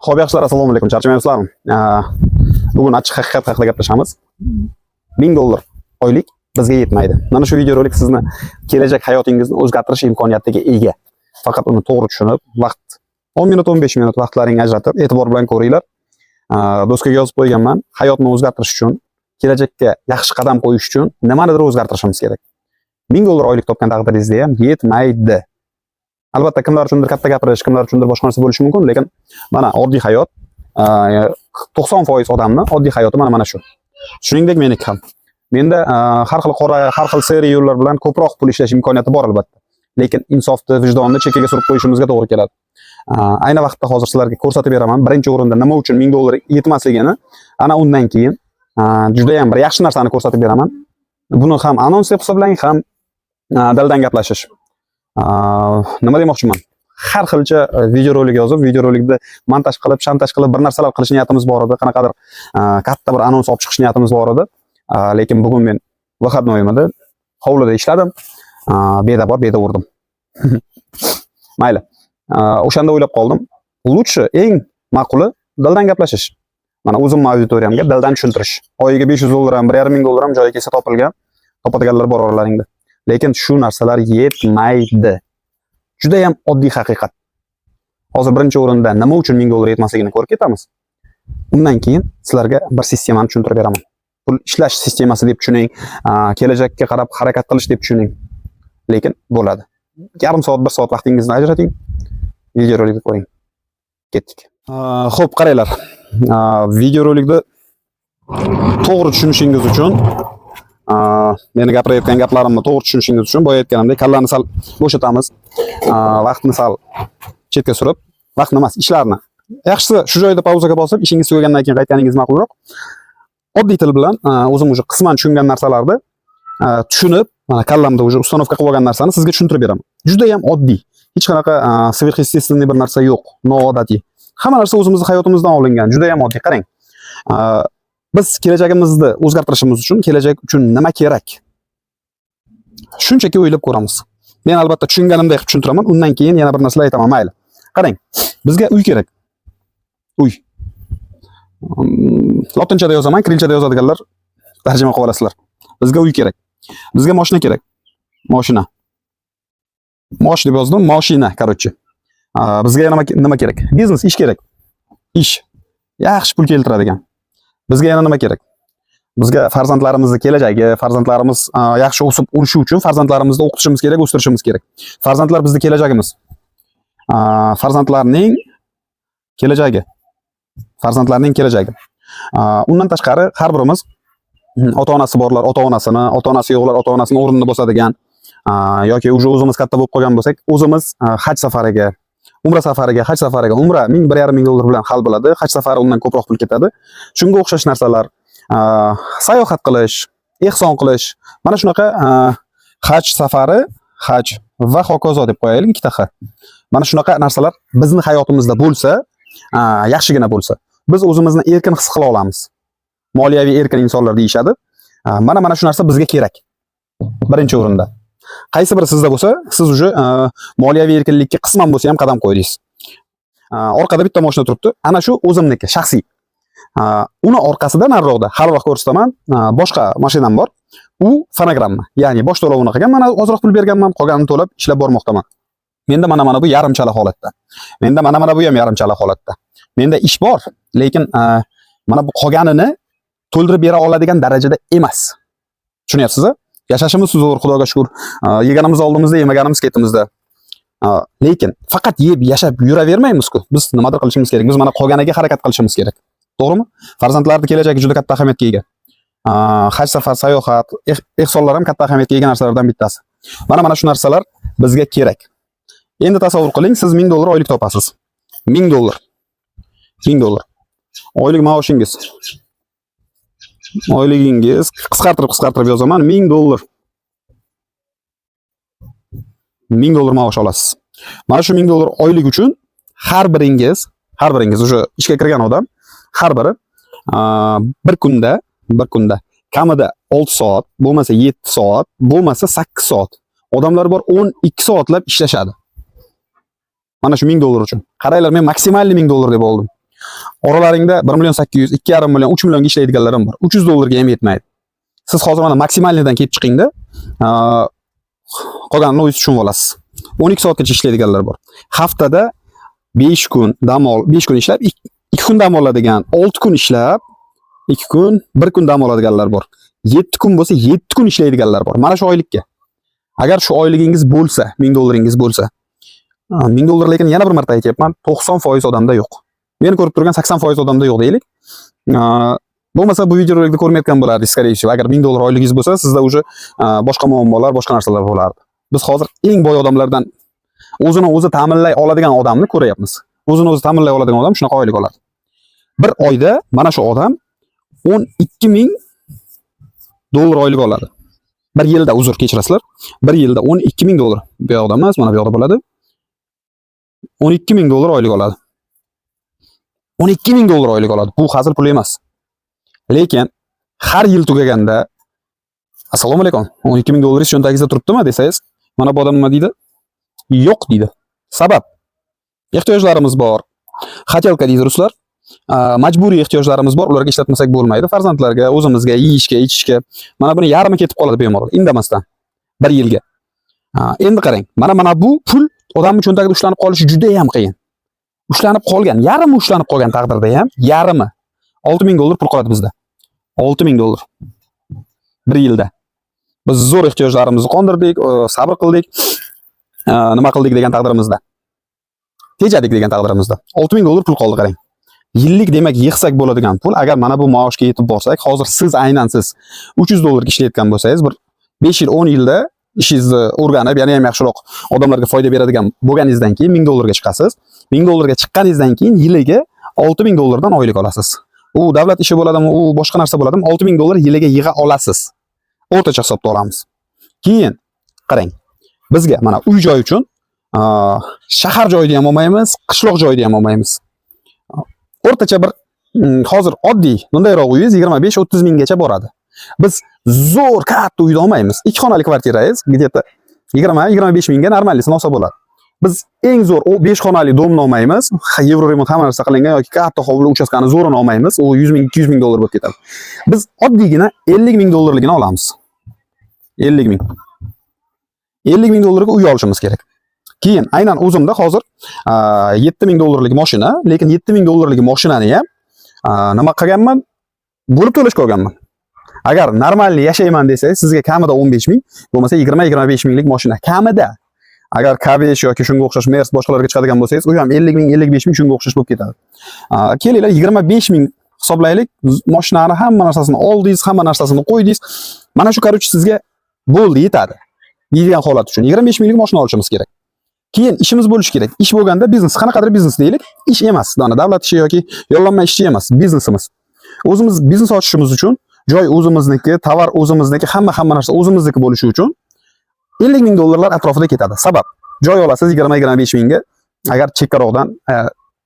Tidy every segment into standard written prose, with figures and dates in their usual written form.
Xo'p, yaxshilar, assalomu alaykum. Charchamayapsizlarmi? Bugun ochiq haqiqat haqida gaplashamiz. $1000 oylik bizga yetmaydi. Mana shu videorolik sizni kelajak hayotingizni o'zgartirish imkoniyatiga ega. Faqat uni to'g'ri tushunib, vaqt 10 minut, 15 minut vaqtlaringni ajratib, e'tibor bilan ko'ringlar. Do'stga yozib qo'yganman, hayotni o'zgartirish uchun, kelajakka yaxshi qadam qo'yish uchun nimanidir o'zgartirishimiz kerak. $1000 oylik topgan taqdiringizda ham yetmaydi. Albatta kimlar uchundir katta gapirish, kimlar uchundir boshqa narsa bo'lishi mumkin, lekin mana oddiy hayot 90% odamni oddiy hayoti mana shu. Shuningdek meniki ham. Menda har xil qora, har xil seri yo'llar bilan ko'proq pul ishlash imkoniyati bor albatta. Lekin insofni, vijdonni chekkaga surib qo'yishimizga to'g'ri keladi. Ayni vaqtda hozir sizlarga ko'rsatib beraman. Birinchi o'rinda nima uchun $1000 yetmasligini, ana undan keyin juda ham bir yaxshi narsani ko'rsatib beraman. Buni ham anons deb hisoblang, ham daldan gaplashish. Nima demoqchiman? Har xilcha videorolik yozib, videorolikni montaj qilib, shantaj qilib bir narsalar qilish niyatimiz bor edi. Qanaqadir katta bir anons olib chiqish niyatimiz bor edi. Lekin bugun men выходноyimda hovlida ishladim. Beda bor, beda urdim. Mayli. O'shanda o'ylab qoldim. Lutchi, eng ma'quli daldan gaplashish. Mana o'zimning auditoriyamga daldan tushuntirish. Oyiga $500 ham, $1500 ham joyi kelsa topilgan, topadiganlar bor oralaringda. Lekin shu narsalar yetmaydi. Juda ham oddiy haqiqat. Hozir birinchi o'rinda nima uchun $1000 yetmasligini ko'rib ketamiz. Undan keyin sizlarga bir sistemani tushuntirib beraman. Pul ishlash sistemasi deb tushuning, kelajakka qarab harakat qilish deb tushuning. Lekin bo'ladi. Yarim soat, 1 soat vaqtingizni ajrating. Videorolikni ko'ring. Ketdik. Xo'p, qaranglar. Videorolikni to'g'ri tushunishingiz uchun meni gapirayotgan gaplarimni to'g'ri tushunishingiz uchun boya aytganimdek kallani sal bo'shatamiz. Vaqtni sal chetga surib, vaqtni emas, ishlarni. Yaxshisi shu joyda pauzaga bosib, ishingiz tugagandan keyin qaytganingiz ma'qulroq. Oddiy til bilan o'zim уже qisman tushungan narsalarni tushunib, mana kallamda уже ustanovka qilib olgan narsani sizga tushuntirib beraman. Juda ham oddiy. Hech qanaqa sverxestественный bir narsa yo'q, noodatiy. Hamma narsa o'zimizning hayotimizdan olingan. Juda ham oddiy. Qarang. Biz kelajagimizni o'zgartirishimiz uchun, kelajak uchun nima kerak? Shunchaki o'ylab ko'ramiz. Men albatta tushunganimdek tushuntiraman, undan keyin yana bir narsalar aytaman, mayli. Qarang, bizga uy kerak. Uy. Lotinchada yozaman, kirilchada yozadiganlar tarjima qilib olasizlar. Bizga uy kerak. Bizga mashina kerak. Mashina. Mosh deb yozdim, mashina, короче. Bizga yana nima kerak? Biznes, ish kerak. Ish. Yaxshi pul keltiradigan. Bizga yana nima kerak? Bizga farzandlarimizning kelajagi, farzandlarimiz yaxshi o'sib o'rishi uchun farzandlarimizni o'qitishimiz kerak, o'stirishimiz kerak. Farzandlar bizning kelajagimiz. Farzandlarning kelajagi. Farzandlarning kelajagi. Undan tashqari har birimiz ota-onasi borlar, ota-onasi yo'qlar, ota-onasining o'rnini bosadigan yoki уже o'zimiz katta bo'lib qolgan bo'lsak, o'zimiz haj safariga, umra safariga, haj safariga, umra $1,500 bilan hal bo'ladi, haj safari undan ko'proq pul ketadi. Shunga o'xshash narsalar, sayohat qilish, ehson qilish, mana shunaqa haj safari, haj va hokazo deb qo'yaylik, ikkita xil. Mana shunaqa narsalar bizning hayotimizda bo'lsa, yaxshigina bo'lsa, biz o'zimizni erkin his qila olamiz. Moliyaviy erkin insonlar deyishadi. Mana shu narsa bizga kerak. Birinchi o'rinda. Qaysi biri sizda bo'lsa, siz уже moliyaviy erkinlikka qisman bo'lsa ham qadam qo'ydingiz. Orqada bitta mashina turibdi. Ana shu o'zimniki, shaxsiy. Uni orqasida nariroqda, haliroq ko'rsataman, boshqa mashinam bor. U fonogramma, ya'ni bosh to'lovini qilgan, mana ozroq pul berganman, qolganini to'lab ishlab bormoqdaman. Menda mana bu yarimchala holatda. Menda mana bu ham yarimchala holatda. Menda ish bor, lekin mana bu qolganini to'ldirib bera oladigan darajada emas. Tushunyapsiz-a? Yashashimiz zo'r, Xudoga shukr. Yeganimiz oldimizda, yemaganimiz ketimizda. Lekin faqat yeb, yashab yuravermaymiz-ku. Biz nimadir qilishimiz kerak. Biz mana qolganiga harakat qilishimiz kerak. To'g'rimi? Farzandlarning kelajagi juda katta ahamiyatga ega. Haj safar, sayohat, ehsonlar ham katta ahamiyatga ega narsalardan bittasi. Mana shu narsalar bizga kerak. Endi tasavvur qiling, siz $1000 oylik topasiz. $1000. $1000. Oylik maoshingiz. Oyligingiz qisqartirib yozaman, $1000. $1000 maosh olasiz. Mana shu $1000 oylik uchun har biringiz o'sha ishga kirgan odam har biri bir kunda kamida 6 soat, bo'lmasa 7 soat, bo'lmasa 8 soat. Odamlar bor 12 soatlab ishlashadi. Mana shu $1000 uchun. Qaranglar, men maksimalli $1000 deb oldim. Oralaringda 1 million 800, 2,5 million, 3 millionga ishlaydiganlarim bor. 300 dollarga ham yetmaydi. Siz hozir mana maksimalnidan kelib chiqingda, qolganini o'zingiz tushunib olasiz. 12 soatgacha ishlaydiganlar bor. Haftada 5 kun dam ol, 5 kun ishlab, 2 kun dam oladigan, 6 kun ishlab, 2 kun, 1 kun dam oladiganlar bor. 7 kun bo'lsa, 7 kun ishlaydiganlar bor. Mana shu oylikka. Agar shu oyligingiz bo'lsa, 1000 dollaringiz bo'lsa, 1000 dollar lekin yana bir marta aytyapman, 90% odamda yo'q. Meni ko'rib turgan 80% odamda yo'q deylik. Bo'lmasa bu videorolikni ko'rmayotgan bo'lardingiz, скорее всего. Agar 1000 dollar oyligingiz bo'lsa, sizda уже boshqa muammolar, boshqa narsalar bo'lardi. Biz hozir eng boy odamlardan o'zini o'zi ta'minlay oladigan odamni ko'ryapmiz. O'zini o'zi ta'minlay oladigan odam shunaqa oylik oladi. Bir oyda mana shu odam 12,000 dollar oylik oladi. Bir yilda, uzr kechirasizlar. Bir yilda 12,000 dollar. Bu yoqda emas, mana bu yoqda bo'ladi. 12,000 dollar oylik oladi. 12,000 dollar oylik oladi. Bu hazil pul emas. Lekin har yil tugaganda assalomu alaykum, 12,000 dollaringiz cho'ntagingizda turibdimi desangiz, mana bu odam nima deydi? Yo'q deydi. Sabab ehtiyojlarimiz bor. Xatelka deydi ruslar. Majburiy ehtiyojlarimiz bor, ularga ishlatmasak bo'lmaydi. Farzandlarga, o'zimizga, yeyishga, ichishga. Mana buni yarmi ketib qoladi bemalol, indamasdan. Bir yilga. Endi qarang, mana bu pul odamning cho'ntagida ushlanib qolishi juda ham qiyin. Ushlanib qolgan, yarmi ushlanib qolgan taqdirda ham, yarmi 6,000 dollar pul qoladi bizda. 6,000 dollar. Bir yilda. Biz zo'r ehtiyojlarimizni qondirdik, sabr qildik, nima qildik degan taqdirimizda. Tejadik degan taqdirimizda. 6,000 dollar pul qoldi qarang. Yillik demak yig'sak bo'ladigan pul, agar mana bu maoshga yetib borsak, hozir siz aynan siz 300 dollarga ishlayotgan bo'lsangiz, bir 5 yil, 10 yilda ishingizni o'rganib, yana ham yaxshiroq odamlarga foyda beradigan bo'lganingizdan keyin 1000 dollarga chiqasiz. 1000 dollarga chiqqaningizdan keyin yiliga 6,000 dollardan oylik olasiz. U davlat ishi bo'ladimi, u boshqa narsa bo'ladimi, 6,000 dollar yiliga yig'a olasiz. O'rtacha hisobda olamiz. Keyin qarang. Bizga mana uy joy uchun shahar joyida ham olmaymiz, qishloq joyida ham olmaymiz. O'rtacha bir hozir oddiy bundayroq uyingiz 25-30 minggacha boradi. Biz zo'r katta uyda olmaymiz. 2 xonali kvartirangiz где-то 20-25 mingga normalisini olsa bo'ladi. Biz eng zo'r o 5 xonali domni olmaymiz. Yevro remont hamma narsa qilingan yoki katta hovli uchastkani zo'rini olmaymiz. U 100 ming, 200 ming dollar bo'lib ketadi. Biz oddiygina 50 ming dollarligini olamiz. 50 ming. 50 ming dollarga uy olishimiz kerak. Keyin aynan o'zimda hozir 7 ming dollarlik mashina, lekin 7 ming dollarlik mashinani ham nima qilganman? Bo'lib to'lashga olganman. Agar normalni yashayman desangiz, sizga kamida 15 ming, bo'lmasa 20-25 minglik mashina kamida. Agar K5 yoki shunga o'xshash Mers boshqalarga chiqadigan bo'lsangiz, u ham 50 ming, 55 ming shunga o'xshash bo'lib ketadi. Kelinglar 25 ming hisoblaylik. Mashinani hamma narsasini oldingiz, hamma narsasini qo'ydingiz. Mana shu qarochi sizga bo'ldi, yetadi. Deydigan holat uchun 25 minglik mashina olishimiz kerak. Keyin ishimiz bo'lishi kerak. Ish bo'lganda biznes, qanaqadir biznes deylik, ish emas, davlat ishi yoki yollanma ishchi emas, biznesimiz. O'zimiz biznes ochishimiz uchun joy o'zimizniki, tovar o'zimizniki, hamma narsa o'zimizniki bo'lishi uchun 50 ming dollarlar atrofida ketadi. Sabab joy olasiz 20-25 mingga, agar chekkaroqdan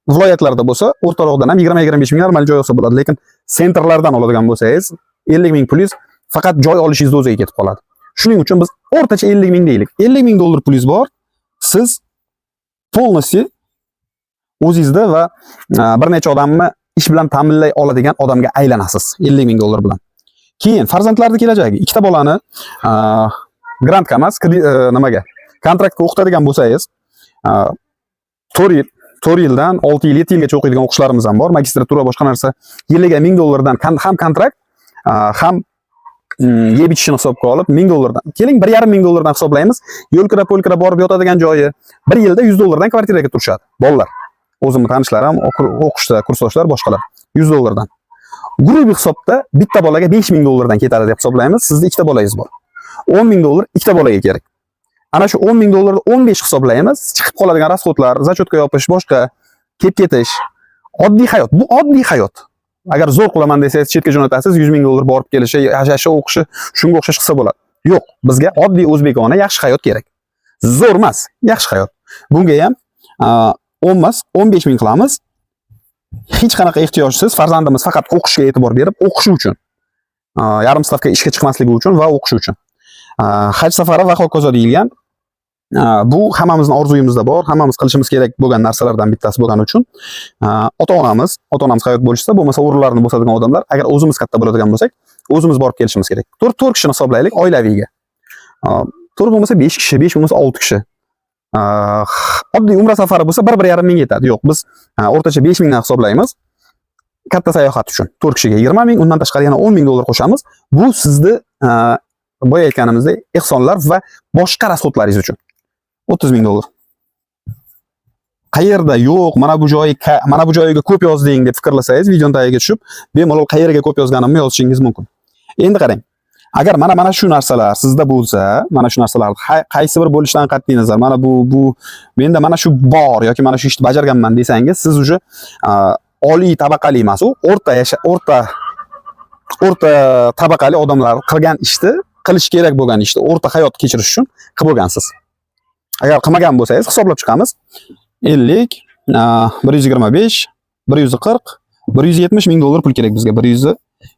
viloyatlarda bo'lsa, o'rtaroqdan ham 20-25 ming normal joy olsa bo'ladi, lekin sentrlardan oladigan bo'lsangiz 50 ming pulingiz faqat joy olishingizda o'ziga ketib qoladi. Shuning uchun biz o'rtacha 50 ming deylik. 50 ming dollar pulingiz bor, siz polностью o'zingizda va bir necha odamni ish bilan ta'minlay oladigan odamga aylanasiz 50 ming dollar bilan. Keyin farzandlarning kelajagi, ikkita bolani grant emas, nimaga? Kontraktga o'qitadigan bo'lsangiz, 4 yildan 6 yil, 7 yilgacha o'qiydigan o'qishlarimiz ham bor. Magistratura boshqa narsa. Yiliga 1000 dollardan ham kontrakt, ham yeb ichishni hisobga olib 1000 dollardan. Keling 1,5 ming dollardan hisoblaymiz. Yo'lkira, polkira borib yotadigan joyi. Bir yilda 100 dollardan kvartiraga turishadi. Bolalar. O'zimning tanishlarim, o'qishda kursdoshlar, boshqalar 100 dollardan. Guruh hisobda bitta bolaga 5 ming dollardan ketadi deb hisoblaymiz. Sizda ikkita bolangiz bor. 10 ming dollar ikkita bolaga kerak. Ana shu 10 ming dollarni 15 hisoblaymiz. Chiqib qoladigan rasxodlar, zachotka yopish, boshqa ketish. Oddiy hayot. Bu oddiy hayot. Agar zo'r qilaman desangiz, chetga jo'natasiz, 100 ming dollar borib kelishi, yashashi, o'qishi, shunga o'xshash qilsa bo'ladi. Yo'q, bizga oddiy o'zbekona yaxshi hayot kerak. Zo'r emas, yaxshi hayot. Bunga ham 10 emas, 15 ming qilamiz. Hech qanaqa ehtiyojsiz, farzandimiz faqat o'qishga e'tibor berib, o'qishi uchun, yarim stavka ishga chiqmasligi uchun va o'qishi uchun. Haj safari va hokazo deyilgan Bu hammamizning orzuyimizda bor, hammamiz qilishimiz kerak bo'lgan narsalardan bittasi bo'lgani uchun ota-onamiz hayot bo'lishsa, bo'lmasa o'rinlarni bosadigan odamlar, agar o'zimiz katta bo'ladigan bo'lsak, o'zimiz borib kelishimiz kerak. 4 kishini hisoblaylik oilaviyga. 4 bo'lmasa 5 kishi, 5 bo'lmasa 6 kishi. Oddiy umra safari bo'lsa 1-1,5 ming yetadi. Yo'q, biz o'rtacha 5 mingdan hisoblaymiz. Katta sayohat uchun 4 kishiga 20 ming, undan tashqari yana 10 ming dollar qo'shamiz. Bu sizni boya aytganimizdek ehsonlar va boshqa rasxodlaringiz uchun 30 ming dollar. Qayerda yo'q, mana bu joyiga ko'p yozding deb fikrlasangiz, videoning tagiga tushib, bemalol qayerga ko'p yozganimni yozishingiz mumkin. Endi qarang. Agar mana shu narsalar sizda bo'lsa, mana shu narsalar qaysi bir bo'lishidan qat'iy nazar, mana bu menda mana shu bor yoki mana shu ishni bajarganman desangiz, siz uje oliy tabaqali emas, o'rta tabaqali odamlar qilgan ishni, qilish kerak bo'lgan ishni, o'rta hayot kechirish uchun qilib bo'lgansiz. Agar qilmagan bo'lsangiz, hisoblab chiqamiz. 50, 125, 140, 170 ming dollar pul kerak bizga.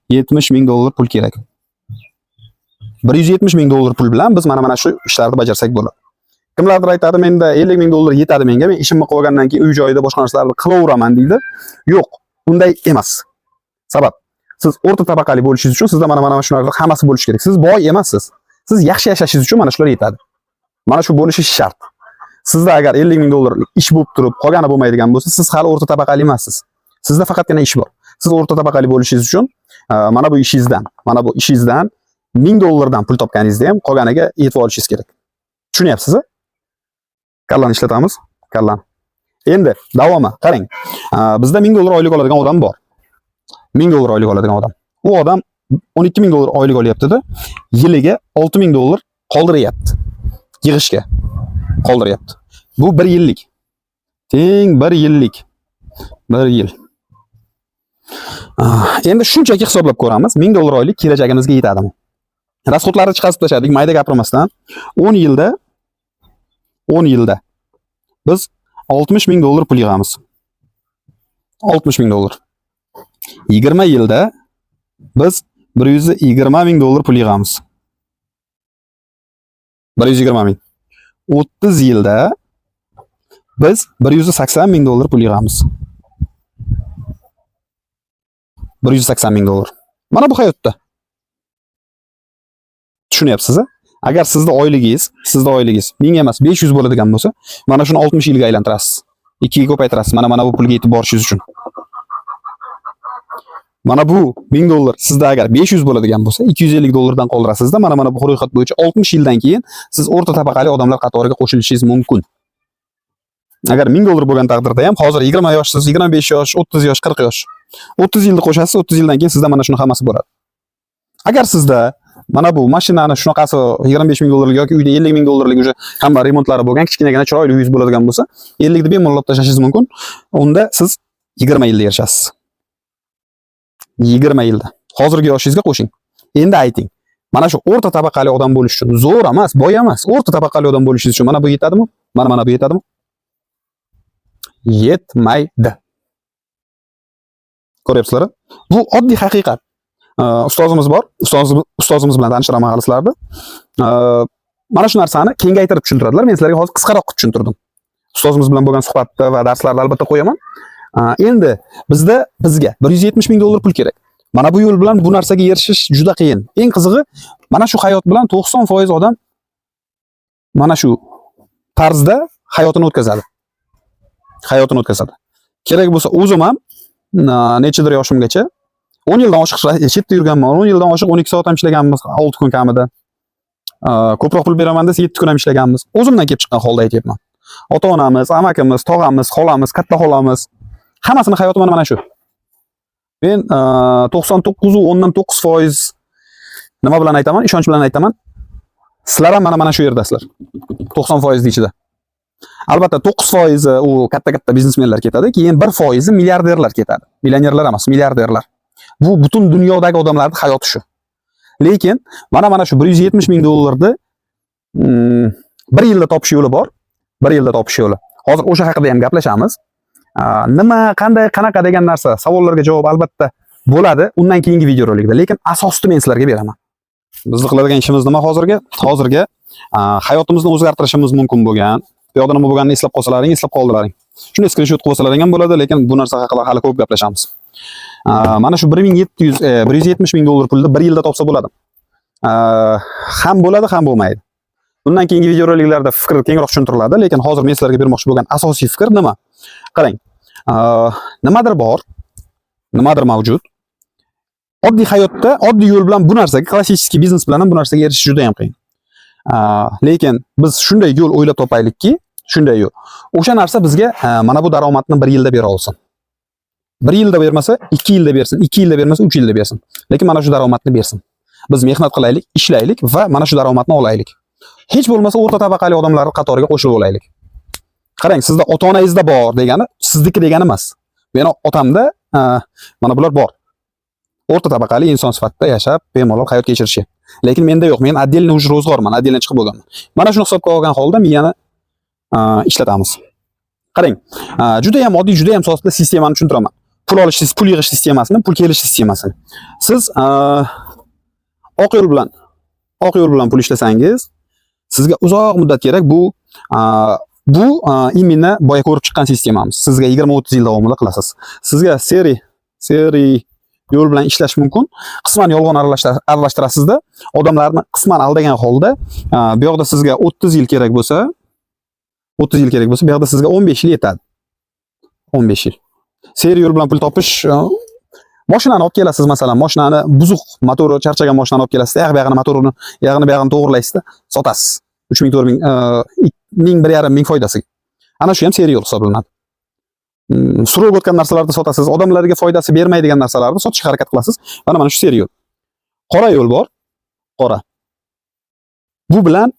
170 ming dollar pul kerak. 170 ming dollar pul bilan biz mana shu ishlarni bajarsak bo'ladi. Kimlardir aytadi, menda 50 ming dollar yetadi menga, men ishimni qilib olgandan keyin uy joyida boshqa narsalarni qilaveraman deydi. Yo'q, unday emas. Sabab, siz o'rta tabaqali bo'lishingiz uchun sizda mana shu narsalar hammasi bo'lishi kerak. Siz boy emassiz. Siz yaxshi yashashingiz uchun mana shular yetadi. Mana shu bo'lishi shart. Sizda agar 50 ming dollarlik ish bo'lib turib, qolgani bo'lmaydigan bo'lsa, siz hali o'rta tabaqali emassiz. Sizda faqatgina ish bor. Siz o'rta tabaqali bo'lishingiz uchun mana bu ishingizdan 1000 dollardan pul topganingizda ham qolganiga yetib olishingiz kerak. Tushunyapsiz? Kallani ishlatamiz. Kallani. Endi davomi, qarang. Bizda 1000 dollar oylik oladigan odam bor. 1000 dollar oylik oladigan odam. U odam 12 ming dollar oylik olyapti-da, yiliga 6 ming dollar qoldiryapti. Yig'ishga qoldiryapti. Bu 1 yillik. Teng 1 yillik. 1 yil. Endi shunchaki hisoblab ko'ramiz. 1000 dollar oylik kelajagimizga yetadimi? Rasxodlarni chiqarib tashladik, mayda gapirmasdan. 10 yilda biz 60 ming dollar pul yig'amiz. 60 ming dollar. 20 yilda biz 120 ming dollar pul yig'amiz. 120 ming. 30 yilda biz 180 ming dollar pul yig'amiz. 180 ming dollar. Mana bu hayotda. Tushunyapsiz? Agar sizda oyligingiz 1000 emas 500 bo'ladigan bo'lsa, mana shuni 60 yilga aylantirasiz. 2 ga ko'paytirasiz. Mana bu pulga yetib borishingiz uchun. Mana bu 1000 dollar sizda agar 500 bo'ladigan bo'lsa, 250 dollardan qoldirasizda. Mana bu ro'yxat bo'yicha 60 yildan keyin siz o'rta tabaqali odamlar qatoriga qo'shilishingiz mumkin. Agar 1000 dollar bo'lgan taqdirda ham hozir 20 yoshsiz, 25 yosh, 30 yosh, 40 yosh. 30 yilda qo'shasiz, 30 yildan keyin sizda mana shuni hammasi bo'ladi. Agar sizda mana bu mashinani shunaqasi 25 ming dollarlik yoki uyda 50 ming dollarlik uje hamma remontlari bo'lgan kichkinagina chiroyli uyingiz bo'ladigan bo'lsa, 50 ni bemalol tashlashingiz mumkin. Unda siz 20 yilda erishasiz. 20 yilda. Hozirgi yoshingizga qo'shing. Endi ayting. Mana shu o'rta tabaqali odam bo'lish uchun zo'r emas, boy emas, o'rta tabaqali odam bo'lishingiz uchun mana bu yetadimi? Mana bu yetadimi? Yetmaydi. Ko'ryapsizlar? Bu oddiy haqiqat. Ustozimiz bor. Ustozimiz bilan tanishiraman hali sizlarni. Mana shu narsani kengaytirib tushuntiradilar. Men sizlarga hozir qisqaroq qilib tushuntirdim. Ustozimiz bilan bo'lgan suhbatda va darslarda albatta qo'yaman. Endi bizga 170 ming dollar pul kerak. Mana bu yo'l bilan bu narsaga erishish juda qiyin. Eng qizig'i, mana shu hayot bilan 90% odam mana shu tarzda hayotini o'tkazadi. Kerak bo'lsa o'zim ham nechadir yoshimgacha 10 yildan oshiq chetda yurganman. 10 yildan oshiq 12 soat ham ishlaganmiz, 6 kun kamida. Ko'proq pul beraman desa 7 kun ham ishlaganmiz. O'zimdan kelib chiqqan holda aytyapman. Ota-onamiz, amakamiz, tog'amiz, xolamiz, katta xolamiz hammasini hayoti mana shu. Men 99.9% nima bilan aytaman? Ishonch bilan aytaman. Sizlar ham mana shu yerdasizlar. 90% ichida. Albatta 9% u katta biznesmenlar ketadi, keyin 1% milliarderlar ketadi. Millionerlar emas, milliarderlar. Bu butun dunyodagi odamlarning hayoti shu. Lekin mana shu 170 ming dollarni 1 yilda topish yo'li bor. 1 yilda topish yo'li. Hozir o'sha haqida ham gaplashamiz. Nima, qanday, qanaqa degan narsa, savollarga javob albatta bo'ladi undan keyingi videorolikda. Lekin asosni men sizlarga beraman. Bizni qiladigan ishimiz nima hozirgi? Hozirgi hayotimizni o'zgartirishimiz mumkin bo'lgan, bu yoqda nima bo'lganini eslab qolsalaring, eslab qoldilaring. Shuni screenshot qilib olsalaring ham bo'ladi, lekin bu narsa haqida hali ko'p gaplashamiz. Mana shu 170 ming dollar pulni 1 yilda topsa bo'ladi. Ham bo'ladi, ham bo'lmaydi. Bundan keyingi videoroliklarda fikr kengroq tushuntiriladi, lekin hozir men sizlarga bermoqchi bo'lgan asosiy fikr nima? Qarang. Nimadir bor, nimadir mavjud. Oddiy hayotda, oddiy yo'l bilan bu narsaga, klassik biznes bilan ham bu narsaga erishish juda ham qiyin. Lekin biz shunday yo'l o'ylab topaylikki, shunday yo'l. O'sha narsa bizga mana bu daromadni 1 yilda bera olsin. 1 yilda bermasa, 2 yilda bersin, 2 yilda bermasa, 3 yilda bersin. Lekin mana shu daromadni bersin. Biz mehnat qilaylik, ishlaylik va mana shu daromadni olaylik. Hech bo'lmasa o'rta tabaqali odamlar qatoriga qo'shilib olaylik. Qarang, sizda ota-onangizda bor degani sizniki degani emas. Meni otamda mana bular bor. O'rta tabaqali inson sifatida yashab, bemalol hayot kechirishi. Lekin menda yo'q. Men отдельный уже ro'zg'orman, отдельно chiqib bo'lganman. Mana shuni hisobga olgan holda miyani ishlatamiz. Qarang, juda ham oddiy, juda ham sodda sistemani tushuntiraman. Pul olish, pul yig'ish sistemasini, pul kelish sistemasini. Siz oq yo'l bilan pul ishlasangiz, sizga uzoq muddat kerak. Bu imенно boya ko'rib chiqqan sistemamiz. Sizga 20-30 yil davomida qilasiz. Sizga seri yo'l bilan ishlash mumkin. Qisman yolg'on aralashtirasizda, odamlarni qisman aldagan holda, bu yoqda sizga 30 yil kerak bo'lsa, bu yoqda sizga 15 yil yetadi. 15 yil. Seri yo'l bilan pul topish, mashinani olib kelasiz, masalan, mashinani buzuq, motori charchagan mashinani olib kelasiz, yog'ini motorini, bu yog'ini to'g'rilaysizda, sotasiz. 3000, 4000, 1,5 ming foydasiga. Ana shu ham seri yo'l hisoblanadi. Surib o'tgan narsalarni sotasiz, odamlarga foydasi bermaydigan narsalarni sotishga harakat qilasiz. Mana shu seri yo'l. Qora yo'l bor. Qora. Bu bilan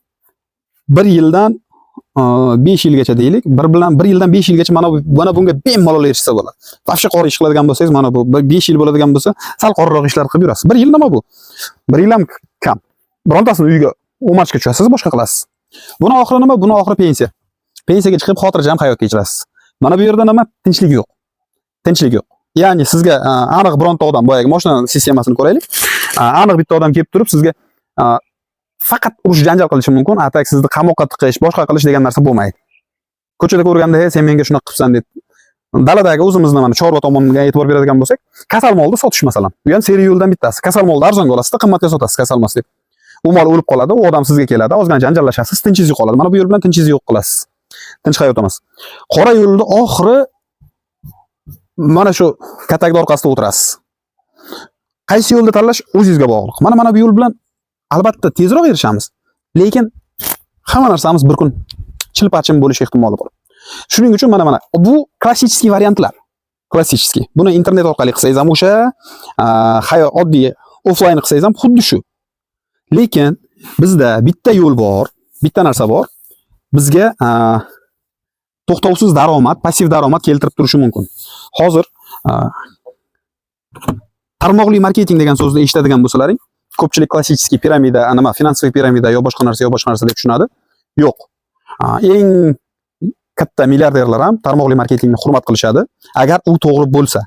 1 yildan 5 yilgacha deylik, 1 yildan 5 yilgacha mana bunga bemalol erishsa bo'ladi. Vafsha qora ish qiladigan bo'lsangiz, mana bu 5 yil bo'ladigan bo'lsa, sal qoriroq ishlar qilib yurasiz. 1 yil nima bu? 1 yil ham kam. Birontasini uyiga o'marishga tushasiz, boshqa qilasiz. Buni oxiri nima? Buni oxiri pensiya. Pensiyaga chiqib xotirjam hayot kechirasiz. Mana bu yerda nima? Tinchlik yo'q. Tinchlik yo'q. Ya'ni sizga aniq bironta odam, boyagi mashina sistemasini ko'raylik. Aniq bitta odam kelib turib sizga faqat urush janjal qilishi mumkin, atak sizni qamoqqa tiqish, boshqa qilish degan narsa bo'lmaydi. Ko'chada ko'rganda, "Hey, sen menga shunaqa qilibsan" deb. Daladagi o'zimizni mana chorva tomoniga e'tibor beradigan bo'lsak, kasal molni sotish masalan. Bu ham seri yo'ldan bittasi. Kasal molni arzonga olasiz, qimmatga sotasiz, kasalmas deb. U mol o'lib qoladi, u odam sizga keladi, ozgina janjallashasiz, tinchingiz yo'qoladi. Mana bu yo'l bilan tinchingizni yo'q qilasiz. Tinch hayot emas. Qora yo'lda oxiri mana shu katakda orqasida o'tirasiz. Qaysi yo'lni tanlash o'zingizga bog'liq. Mana bu yo'l bilan albatta tezroq erishamiz. Lekin hamma narsamiz bir kun chilpachim bo'lish ehtimoli bor. Shuning uchun mana bu klassik variantlar. Klassik. Buni internet orqali qilsangiz ham o'sha, oddiy offline qilsangiz ham xuddi shu. Lekin bizda bitta yo'l bor, bitta narsa bor. Bizga to'xtovsiz daromad, passiv daromad keltirib turishi mumkin. Hozir tarmoqli marketing degan so'zni eshitadigan bo'lsalaring, ko'pchilik klassik piramida, nima, finansiy piramida yo boshqa narsa deb tushunadi. Yo'q. Eng katta milliarderlar ham tarmoqli marketingni hurmat qilishadi, agar u to'g'ri bo'lsa.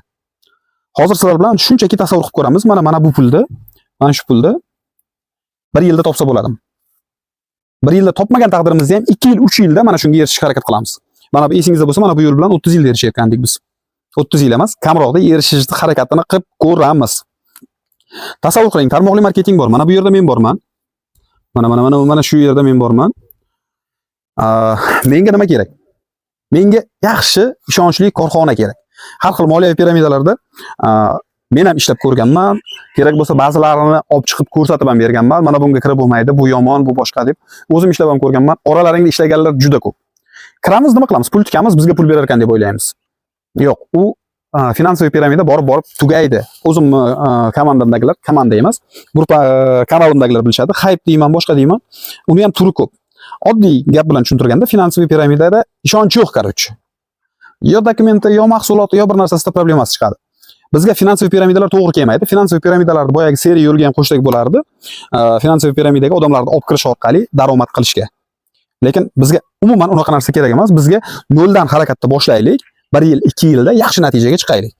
Hozir sizlar bilan shunchaki tasavvur qilib ko'ramiz. Mana bu pulni, mana shu pulni 1 yilda topsa bo'ladi. 1 yilda topmagan taqdirimizda ham 2 yil, 3 yilda mana shunga erishishga harakat qilamiz. Mana bu esingizda bo'lsa, mana bu yo'l bilan 30 yilda erishayotgandik biz. 30 yil emas, kamroqda erishishni harakatini qilib ko'ramiz. Tasavvur qiling, tarmoqli marketing bor. Mana bu yerda men borman. Mana shu yerda men borman. Menga nima kerak? Menga yaxshi, ishonchli korxona kerak. Har xil moliyaviy piramidalarda men ham ishlab ko'rganman. Kerak bo'lsa ba'zilarini olib chiqib ko'rsatib ham berganman. Mana bunga kirib bo'lmaydi, bu yomon, bu boshqa deb. O'zim ishlab ham ko'rganman. Oralaringda ishlaganlar juda ko'p. Kiramiz, nima qilamiz? Pul tikamiz, bizga pul berar ekan deb o'ylaymiz. Yo'q, u finansiy piramida borib tugaydi. O'zim komandamdagilar, komanda emas, guruh kanalimdagilar bilishadi. Hype deyman, boshqa deyman. Uni ham turi ko'p. Oddiy gap bilan tushuntirganda, finansiy piramidada ishonch yo'q, qarochi. Yo dokumenti, yo mahsuloti, yo bir narsasida problemasi chiqadi. Bizga finansiy piramidalar to'g'ri kelmaydi. Finansiy piramidalarni boyagi seri yo'lga ham qo'shsak bo'lardi. Finansiy piramidaga odamlarni olib kirish orqali daromad qilishga. Lekin bizga umuman unaqa narsa kerak emas. Bizga noldan harakatda boshlaylik. 1 yil, 2 yilda yaxshi natijaga chiqaylik.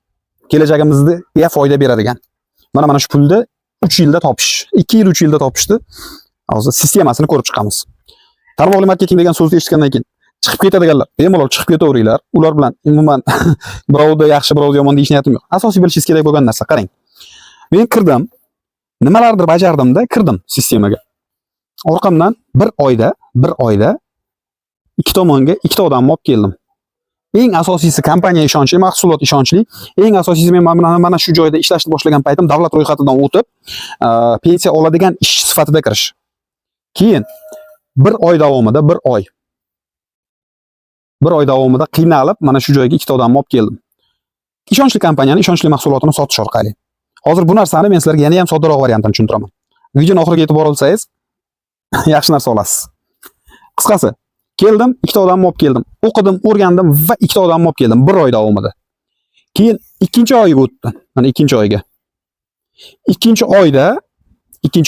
Kelajagimizga foyda beradigan. Mana shu pulni 3 yilda topish. 2 yil 3 yilda topishdi. Hozir sistemasini ko'rib chiqamiz. Tarmoqli marketing degan so'zni eshitgandan keyin chiqib ketadiganlar, bemalol chiqib ketaveringlar. Ular bilan umuman birovda yaxshi, birovda yomon deyish niyatim yo'q. Asosiy bilishingiz kerak bo'lgan narsa, qarang. Men kirdim, nimalardir bajardimda, kirdim sistemaga. Orqamdan bir oyda ikki tomonga ikkita odamni olib keldim. Eng asosiysi kompaniya ishonchli, mahsulot ishonchli. Eng asosiysi men mana shu joyda ishlashni boshlagan paytim davlat ro'yxatidan o'tib, pensiya oladigan ishchi sifatida kirish. Keyin bir oy davomida qiynalib mana shu joyga ikkita odamni olib keldim. Ishonchli kompaniyani, ishonchli mahsulotini sotish orqali. Hozir bu narsani men sizlarga yana ham soddaroq variantini tushuntiraman. Videoni oxiriga e'tibor olsangiz, yaxshi narsa olasiz. Qisqasi, keldim, ikkita odamni olib keldim. O'qidim, o'rgandim va ikkita odamni olib keldim bir oy davomida. Keyin ikkinchi oyga o'tdi. Mana ikkinchi oyga. Ikkinchi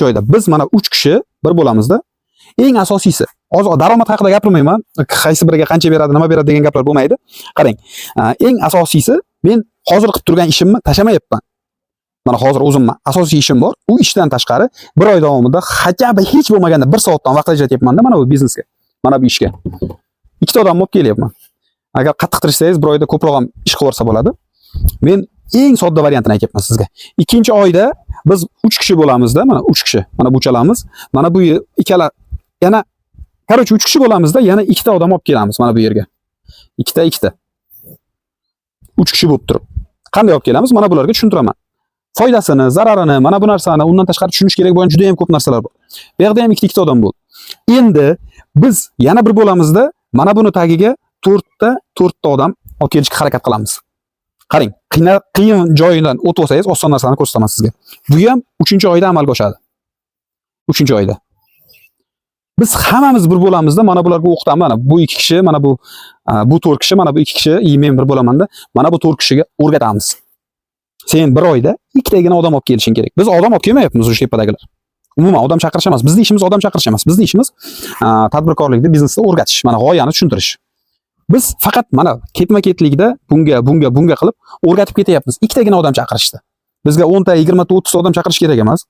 oyda biz mana 3 kishi bir bo'lamizda. Eng asosiysi, hozir daromad haqida gapirmayman. Qaysi biriga qancha beradi, nima beradi degan gaplar bo'lmaydi. Qarang, eng asosiysi men hozir qilib turgan ishimni tashlamayapman. Mana hozir o'zimni asosiy ishim bor. U ishdan tashqari bir oy davomida hech bo'lmaganda 1 soatdan vaqt ajratyapman-da mana bu biznesga. Mana bu ishga. Ikkita odamni olib kelyapman. Agar qattiq tirishsangiz bir oyda ko'proq ham ish qilib yorsa bo'ladi. Men eng sodda variantini aytyapman sizga. Ikkinchi oyda biz 3 kishi bo'lamizda, mana 3 kishi. Mana bu chalamiz. Mana bu ikkala yana 3 kishi bo'lamizda, yana ikkita odam olib kelamiz mana bu yerga. Ikkita. 3 kishi bo'lib turib. Qanday olib kelamiz? Mana bularga tushuntiraman. Foydasini, zararini, mana bu narsani, undan tashqari tushunish kerak bo'lgan juda ham ko'p narsalar bor. Bu yerda ham ikkita odam bo'ldi. Endi biz yana bir bo'lamizda, mana buni tagiga 4ta odam olib kelishga harakat qilamiz. Qarang, qiyin joyidan o'tib olsangiz, oson narsalarni ko'rsataman sizga. Bu ham 3-oyda amalga oshadi. 3-oyda. Biz hammamiz bir bo'lamizda, mana bularga o'qitaman. Mana bu 2 kishi, mana bu 4 kishi, mana bu 2 kishi, men bir bo'lamanda, mana bu 4 kishiga o'rgatamiz. Sen bir oyda ikkitagina odam olib kelishing kerak. Biz odam olib kelmayapmiz o'sha tepadagilar. Umuman odam chaqirish emas. Bizning ishimiz odam chaqirish emas. Bizning ishimiz tadbirkorlikda, biznesda o'rgatish, mana g'oyani tushuntirish. Biz faqat mana ketma-ketlikda bunga qilib o'rgatib ketyapmiz. Ikkitagina odam chaqirishdi. Bizga 10 ta, 20 ta, 30 ta odam chaqirish kerak emas.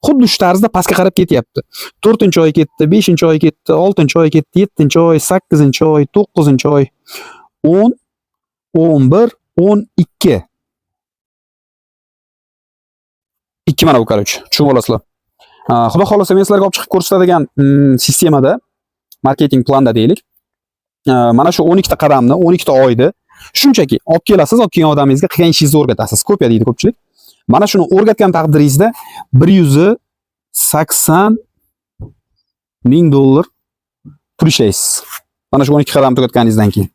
Xuddi shu tarzda pastga qarab ketyapti. 4-oy ketdi, 5-oy ketdi, 6-oy ketdi, 7-oy, 8-oy, 9-oy, 10, 11, 12. 2 mana bu qaroch. Tushunib olasizlar. Xudo xolasa men sizlarga olib chiqib ko'rsatadigan sistemada, marketing planda deylik. Mana shu 12 ta qadamni 12 ta oyda shunchaki olib kelasiz, olib kelgan odamingizga qilgan ishingizni o'rgatasiz. Kopiya deydi ko'pchilik. Mana shuni o'rgatgan taqdiringizda $180,000 pul ishlaysiz. Mana shu 12 qadam tugatganingizdan keyin.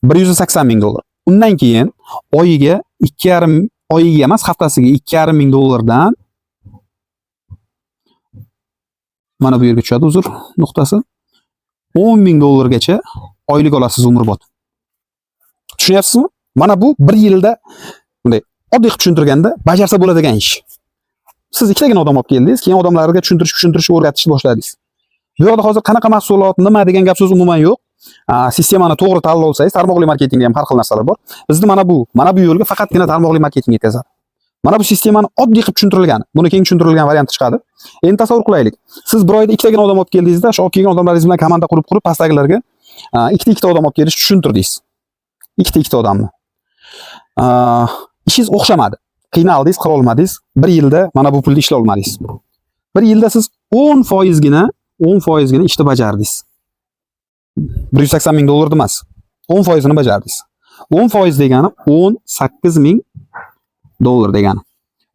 $180,000. Undan keyin oyiga 2,5 oyiga emas, haftasiga $2,500 mana bu yerga tushadi, uzr nuqtasi. $10,000 gacha oylik olasiz umrbod. Tushunyapsizmi? Mana bu 1 yilda bunday oddiy qilib tushuntirganda bajarsa bo'ladigan ish. Siz ikkitagina odam olib keldingiz, keyin odamlarga tushuntirish, o'rgatishni boshladingiz. Bu yerda hozir qanaqa mahsulot, nima degan gap so'z umuman yo'q. Sistemani to'g'ri tanlovsangiz, tarmoqli marketingda ham har xil narsalar bor. Bizni mana bu yo'lga faqatgina tarmoqli marketing yetkazadi. Mana bu sistemani oddiy qilib tushuntirilgan, buni keng tushuntirilgan varianti chiqadi. Endi tasavvur qilaylik. Siz bir oyda ikkitagina odam olib keldingizda, shu olib kelgan odamlaringiz bilan komanda qurib, pastdagilarga ikkita odam olib kelishni tushuntirdingiz. Ikkita odamni. Ishingiz o'xshamadi. Qiynaldingiz, qila olmadingiz. 1 yilda mana bu pulni ishlay olmadingiz. 1 yilda siz 10% gina ishni bajardingiz. $180,000 emas. 10% ni bajardingiz. 10% degani $18,000 degani.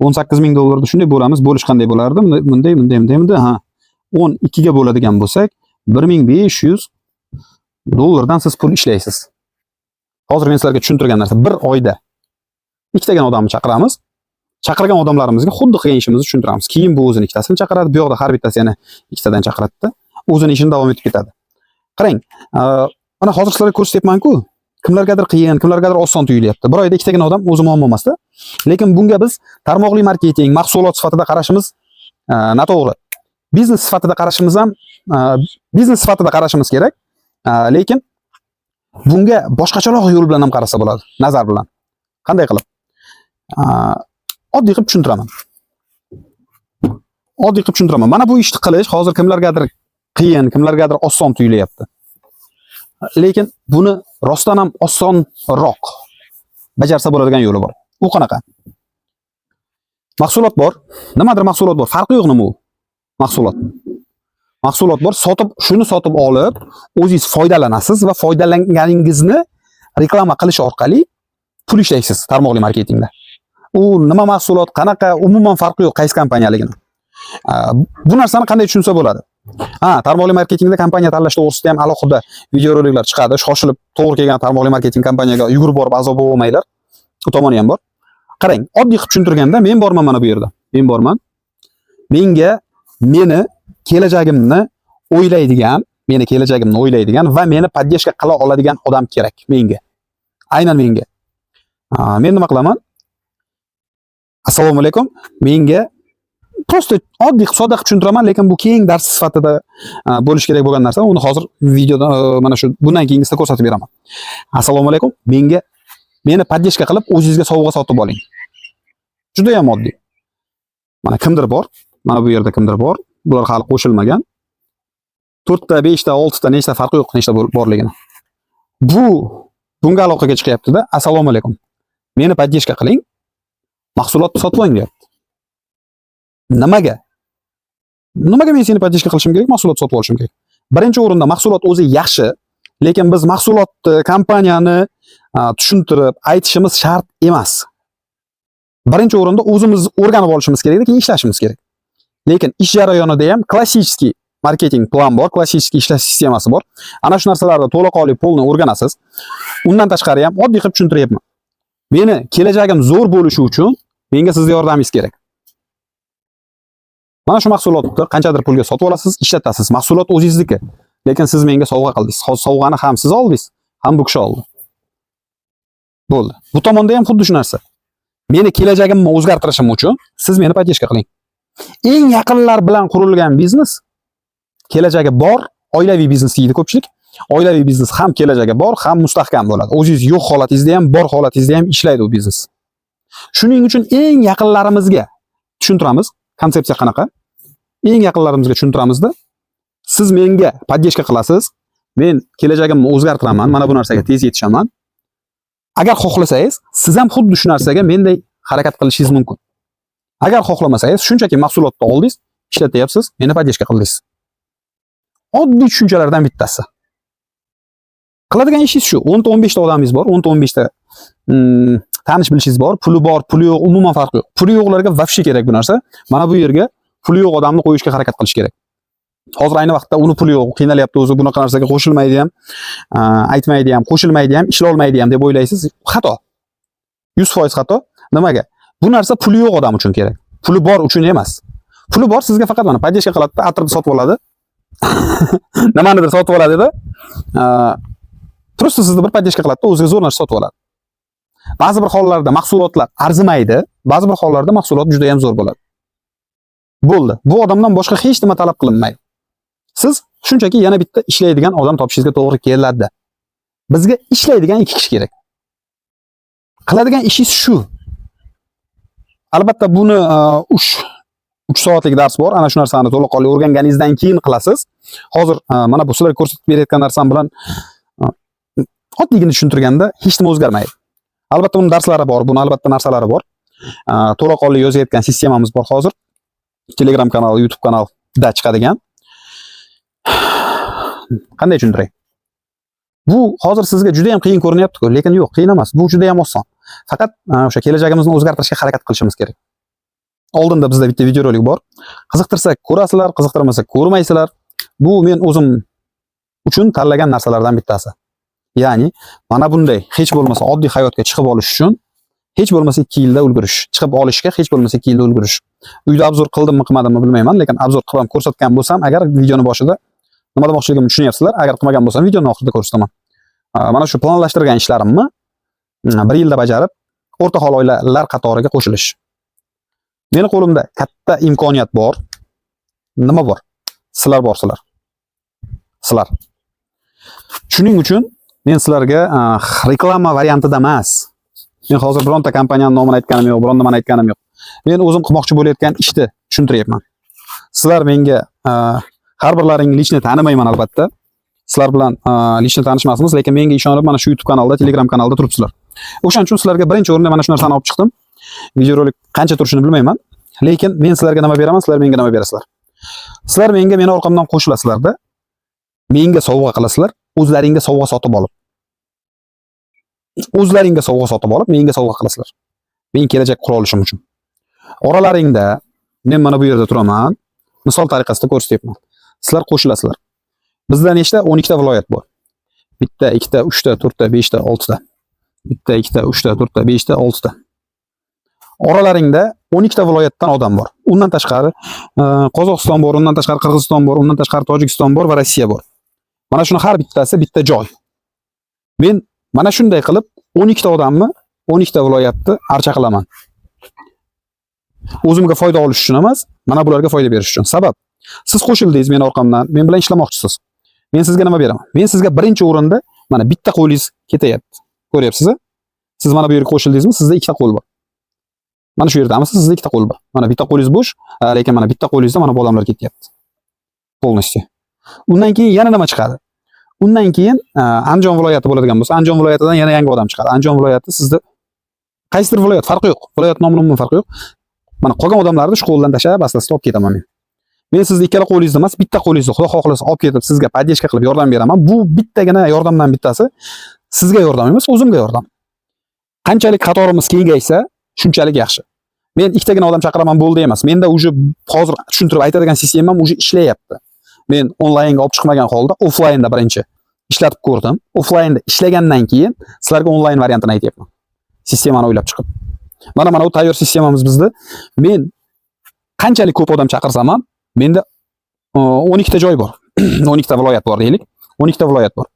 $18,000 shunday bo'lamiz. Bo'lish qanday bo'lardi? Bunday. Ha. 12 ga bo'ladigan bo'lsak, $1,500 dan siz pul ishlaysiz. Hozir men sizlarga tushuntirgan narsa, bir oyda ikkitagina odamni chaqiramiz. Chaqirgan odamlarimizga xuddi qilgan ishimizni tushuntiramiz. Keyin bu o'zini ikkitasini chaqiradi, bu yoqda har bittasi yana ikkitadan chaqiradi-da. O'zini ishini davom etib ketadi. Qarang, mana hozir sizlarga ko'rsatyapman-ku, kimlargadir qiyin, kimlargadir oson tuyulyapti. Bir oyda ikkitagina odam o'zi muammo emas-da. Lekin bunga biz tarmoqli marketing, mahsulot sifatida qarashimiz noto'g'ri. Biznes sifatida qarashimiz ham biznes sifatida qarashimiz kerak. Lekin bunga boshqacharoq yo'l bilan ham qarasa bo'ladi, nazar bilan. Qanday qilib? Oddiy qilib tushuntiraman. oddiy qilib tushuntiraman. Mana bu ishni qilish hozir kimlargadir qiyin, kimlargadir oson tuyulyapti. Lekin buni rostdan ham osonroq bajarsa bo'ladigan yo'li bor. U qanaqa? Mahsulot bor. Nimadir mahsulot bor. Farqi yo'q nima u? Mahsulot. Mahsulot bor. Shuni sotib olib, o'zingiz foydalanasiz va foydalanganingizni reklama qilish orqali pul ishlaysiz tarmoqli marketingda. U nima mahsulot, qanaqa, umuman farqi yo'q qaysi kompaniyaligini. Bu narsani qanday tushunsa bo'ladi? Tarmoqli marketingda kompaniya tanlash to'g'risida ham alohida videoroliklar chiqadi. Shoshilib to'g'ri kelgan tarmoqli marketing kompaniyaga yugurib borib azob bo'lmanglar. Bu tomoni ham bor. Qarang, oddiy qilib tushuntirganda men borman mana bu yerda. Men borman. Menga meni kelajagimni o'ylaydigan va meni podдержка qila oladigan odam kerak menga. Aynan menga. Men nima qilaman? Assalomu alaykum. Menga prosta oddiy sodda qilib tushuntiraman, lekin bu keng dars sifatida bo'lish kerak bo'lgan narsa. Uni hozir videoda mana shu bundan keyingisida ko'rsatib beraman. Assalomu alaykum. Meni podдержка qilib o'zingizga sovg'a sotib oling. Juda ham oddiy. Mana kimdir bor. Mana bu yerda kimdir bor. Bular hali qo'shilmagan. 4 ta, 5 ta, 6 ta nechta farqi yo'q, nechta borligini. Bunga aloqaga chiqyapti-da. Assalomu alaykum. Meni podдержка qiling. Mahsulotni sotib oling deyapti. Nimaga? Nimaga men seni podдержка qilishim kerak, mahsulot sotib olishim kerak? Birinchi o'rinda mahsulot o'zi yaxshi, lekin biz mahsulotni, kompaniyani tushuntirib aytishimiz shart emas. Birinchi o'rinda o'zimiz o'rganib olishimiz kerak, keyin ishlashimiz kerak. Lekin ish jarayonida ham klassik marketing plan bor, klassik ishlash sistemasi bor. Ana shu narsalarni to'laqonli polni o'rganasiz. Undan tashqari ham oddiy qilib tushuntiryapman. Meni kelajagim zo'r bo'lishi uchun menga sizning yordamingiz kerak. Mana shu mahsulotni qanchadir pulga sotib olasiz, ishlatasiz. Mahsulot o'zingizniki. Lekin siz menga sovg'a qildingiz. Sovg'ani ham siz oldingiz, ham bu kishi oldi. Bo'ldi. Bu tomonda ham xuddi shu narsa. Meni kelajagimni o'zgartirishim uchun siz meni podдержка qiling. Eng yaqinlar bilan qurilgan biznes kelajagi bor, oilaviy biznes deydi ko'pchilik. Oilaviy biznes ham kelajagi bor, ham mustahkam bo'ladi. O'zingiz yo'q holatingizda ham, bor holatingizda ham ishlaydi u biznes. Shuning uchun eng yaqinlarimizga tushuntiramiz. Konsepsiya qanaqa? Eng yaqinlarimizga tushuntiramizda, siz menga podдержка qilasiz, men kelajagimni o'zgartiraman, mana bu narsaga tez yetishaman. Agar xohlasangiz, siz ham xuddi shu narsaga menday harakat qilishingiz mumkin. Agar xohlamasangiz, shunchaki mahsulotni oldingiz, ishlatyapsiz, meni podдержка qildingiz. Oddiy tushunchalardan bittasi. Qiladigan ishingiz shu. 10-15 ta odamingiz bor, 10-15 ta tanish bilishingiz bor, puli bor, puli yo'q, umuman farqi yo'q. Puli yo'qlarga vafshi kerak bu narsa. Mana bu yerga puli yo'q odamni qo'yishga harakat qilish kerak. Hozir ayni vaqtda uni puli yo'q, qiynalyapti o'zi, bunaqa narsaga qo'shilmaydi ham, aytmaydi ham, qo'shilmaydi ham, ishlay olmaydi ham deb o'ylaysiz. Xato. 100% xato. Nimaga? Bu narsa puli yo'q odam uchun kerak. Puli bor uchun emas. Puli bor sizga faqat mana podдержка qiladi, atirni sotib oladi. Nimanidir sotib oladida, prosta sizni bir podдержка qiladi, o'ziga zo'r narsa sotib oladi. Ba'zi bir hollarda mahsulotlar arzimaydi, ba'zi bir hollarda mahsulot juda ham zo'r bo'ladi. Bo'ldi. Bu odamdan boshqa hech nima talab qilinmaydi. Siz shunchaki yana bitta ishlaydigan odam topishingizga to'g'ri keladi. Bizga ishlaydigan 2 kishi kerak. Qiladigan ishingiz shu. Albatta buni 3 soatlik dars bor. Ana shu narsani to'liqonli o'rganganingizdan keyin qilasiz. Hozir mana bu sizlarga ko'rsatib berayotgan narsam bilan oddiygina tushuntirganda hech nima o'zgarmaydi. Albatta uning darslari bor, buni albatta narsalari bor. To'liqonli yozayotgan sistemamiz bor hozir. Telegram kanal, YouTube kanalda chiqadigan. Qanday tushuntiray? Bu hozir sizga juda ham qiyin ko'rinyapti-ku, lekin yo'q, qiyin emas. Bu juda ham oson. Faqat o'sha kelajagimizni o'zgartirishga harakat qilishimiz kerak. Oldinda bizda bitta videorolik bor. Qiziqtirsa ko'rasizlar, qiziqtirmasa ko'rmaysizlar. Bu men o'zim uchun tanlagan narsalardan bittasi. Ya'ni mana bunday hech bo'lmasa oddiy hayotga chiqib olish uchun hech bo'lmasa 2 yilda ulgurish. Chiqib olishga hech bo'lmasa 2 yilda ulgurish. Uyda obzor qildimmi, qilmadimmi bilmayman, lekin obzor qilib ham ko'rsatgan bo'lsam, agar videoni boshida nima demoqchiligimni tushunyapsizlar. Agar qilmagan bo'lsam, videoning oxirida ko'rsataman. Mana shu planlashtirgan ishlarimni 1 yilda bajarib, o'rta hol oilalar qatoriga qo'shilish. Meni qo'limda katta imkoniyat bor. Nima bor? Sizlar borsizlar. Sizlar. Shuning uchun men sizlarga reklama variantida emas. Men hozir bironta kompaniyaning nomini aytganim yo'q, biron nimani aytganim yo'q. Men o'zim qilmoqchi bo'layotgan ishni tushuntiryapman. Sizlar menga har birlaringni lichni tanimayman albatta. Sizlar bilan lichni tanishmasmiz, lekin menga ishonib mana shu YouTube kanalda, Telegram kanalda turibsizlar. O'shaning uchun sizlarga birinchi o'rinda mana shu narsani olib chiqdim. Videorolik qancha turishini bilmayman, lekin men sizlarga nima beraman, sizlar menga nima berasizlar. Sizlar menga meni orqamdan qo'shilasizlarda, menga sovg'a qilasizlar, o'zlaringga sovg'a sotib olib. O'zlaringga sovg'a sotib olib, menga sovg'a qilasizlar. Men kelajak qura olishim uchun. Oralaringda men mana bu yerda turaman. Misol tariqasida ko'rsatyapman. Sizlar qo'shilasizlar. Bizda nechta? 12 ta viloyat bor. 1 ta, 2 ta, 3 ta, 4 ta, 5 ta, 6 ta. 1 ta, 2 ta, 3 ta, 4 ta, 5 ta, 6 ta. Oralaringda 12 ta viloyatdan odam bor. Undan tashqari Qozog'iston bor, undan tashqari Qirg'iziston bor, undan tashqari Tojikiston bor va Rossiya bor. Mana shuni har bittasi bitta joy. Men mana shunday qilib 12 ta odamni 12 ta viloyatni archa qilaman. O'zimga foyda olish uchun emas, mana bularga foyda berish uchun. Sabab, siz qo'shildingiz meni orqamdan, men bilan ishlamoqchisiz. Men sizga nima beraman? Men sizga birinchi o'rinda mana bitta qo'lingiz ketyapti. Ko'ryapsiz-a? Siz mana bu yerga qo'shildingizmi? Sizda ikkita qo'l bor. Mana shu yerdamisiz? Sizda ikkita qo'l bor. Mana bitta qo'lingiz bo'sh, lekin mana bitta qo'lingizda mana bu odamlar ketyapti. Polностью. Undan keyin yana nima chiqadi? Undan keyin Andijon viloyati bo'ladigan bo'lsa, Andijon viloyatidan yana yangi odam chiqadi. Andijon viloyati sizda qaysidir viloyat farqi yo'q. Viloyat nomidan farqi yo'q. Mana qolgan odamlarni shu qo'ldan tashlab, aslasida olib ketaman men. Men sizni ikkala qo'lingizni emas, bitta qo'lingizni Xudo xohlasa olib ketib, sizga podдержка qilib yordam beraman. Bu bittagina yordamdan bittasi sizga yordam emas, o'zimga yordam. Qanchalik qatorimiz kengaysa, shunchalik yaxshi. Men ikkitagina odam chaqiraman bo'ldi emas. Menda уже hozir tushuntirib aytadigan sistemam уже ishlayapti. Men onlaynga olib chiqmagan holda offlaynda birinchi ishlatib ko'rdim. Offlaynda ishlagandan keyin sizlarga onlayn variantini aytyapman. Sistemani o'ylab chiqib. Mana bu tayyor sistemamiz bizda. Men qanchalik ko'p odam chaqirsam ham, menda 12 ta joy bor. 12 ta viloyat bor deylik. 12 ta viloyat bor.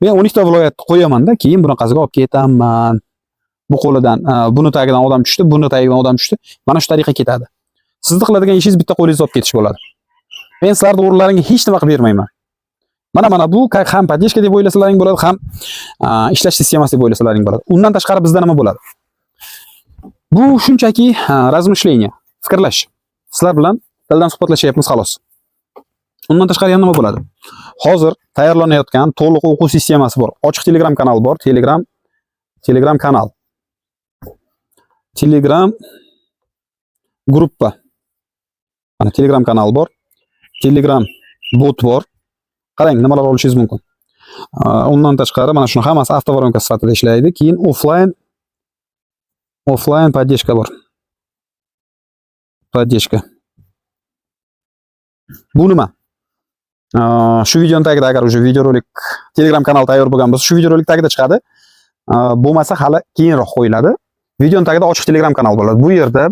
Men 12 ta viloyatni qo'yaman-da, keyin bunaqasiga olib ketaman. Bu qo'lidan, buni tagidan odam tushdi, buni tagidan odam tushdi. Mana shu tariqa ketadi. Sizni qiladigan ishingiz bitta qo'lingizni olib ketish bo'ladi. Men sizlarning o'rinlaringga hech nima qilib bermayman. Mana bu ham podдержка deb o'ylasalaring bo'ladi, ham ishlash sistemasi deb o'ylasalaring bo'ladi. Undan tashqari bizda nima bo'ladi? Bu shunchaki razmышление, fikrlash. Sizlar bilan tildan suhbatlashyapmiz xolos. Undan tashqari yana nima bo'ladi? Hozir tayyorlanayotgan to'liq o'quv sistemasi bor. Ochiq Telegram kanal bor, Telegram kanal. Telegram gruppa. Mana Telegram kanal bor. Telegram bot bor. Qarang, nimalar olishingiz mumkin. Undan tashqari mana shuni hammasi avtovoronka sifatida ishlaydi. Keyin offline podдержка bor. Podдержка. Bu nima? Shu videoning tagida agar o'sha videorolik Telegram kanal tayyor bo'lgan bo'lsa, shu videorolik tagida chiqadi. Bo'lmasa hali keyinroq qo'yiladi. Videoning tagida ochiq Telegram kanal bo'ladi. Bu yerda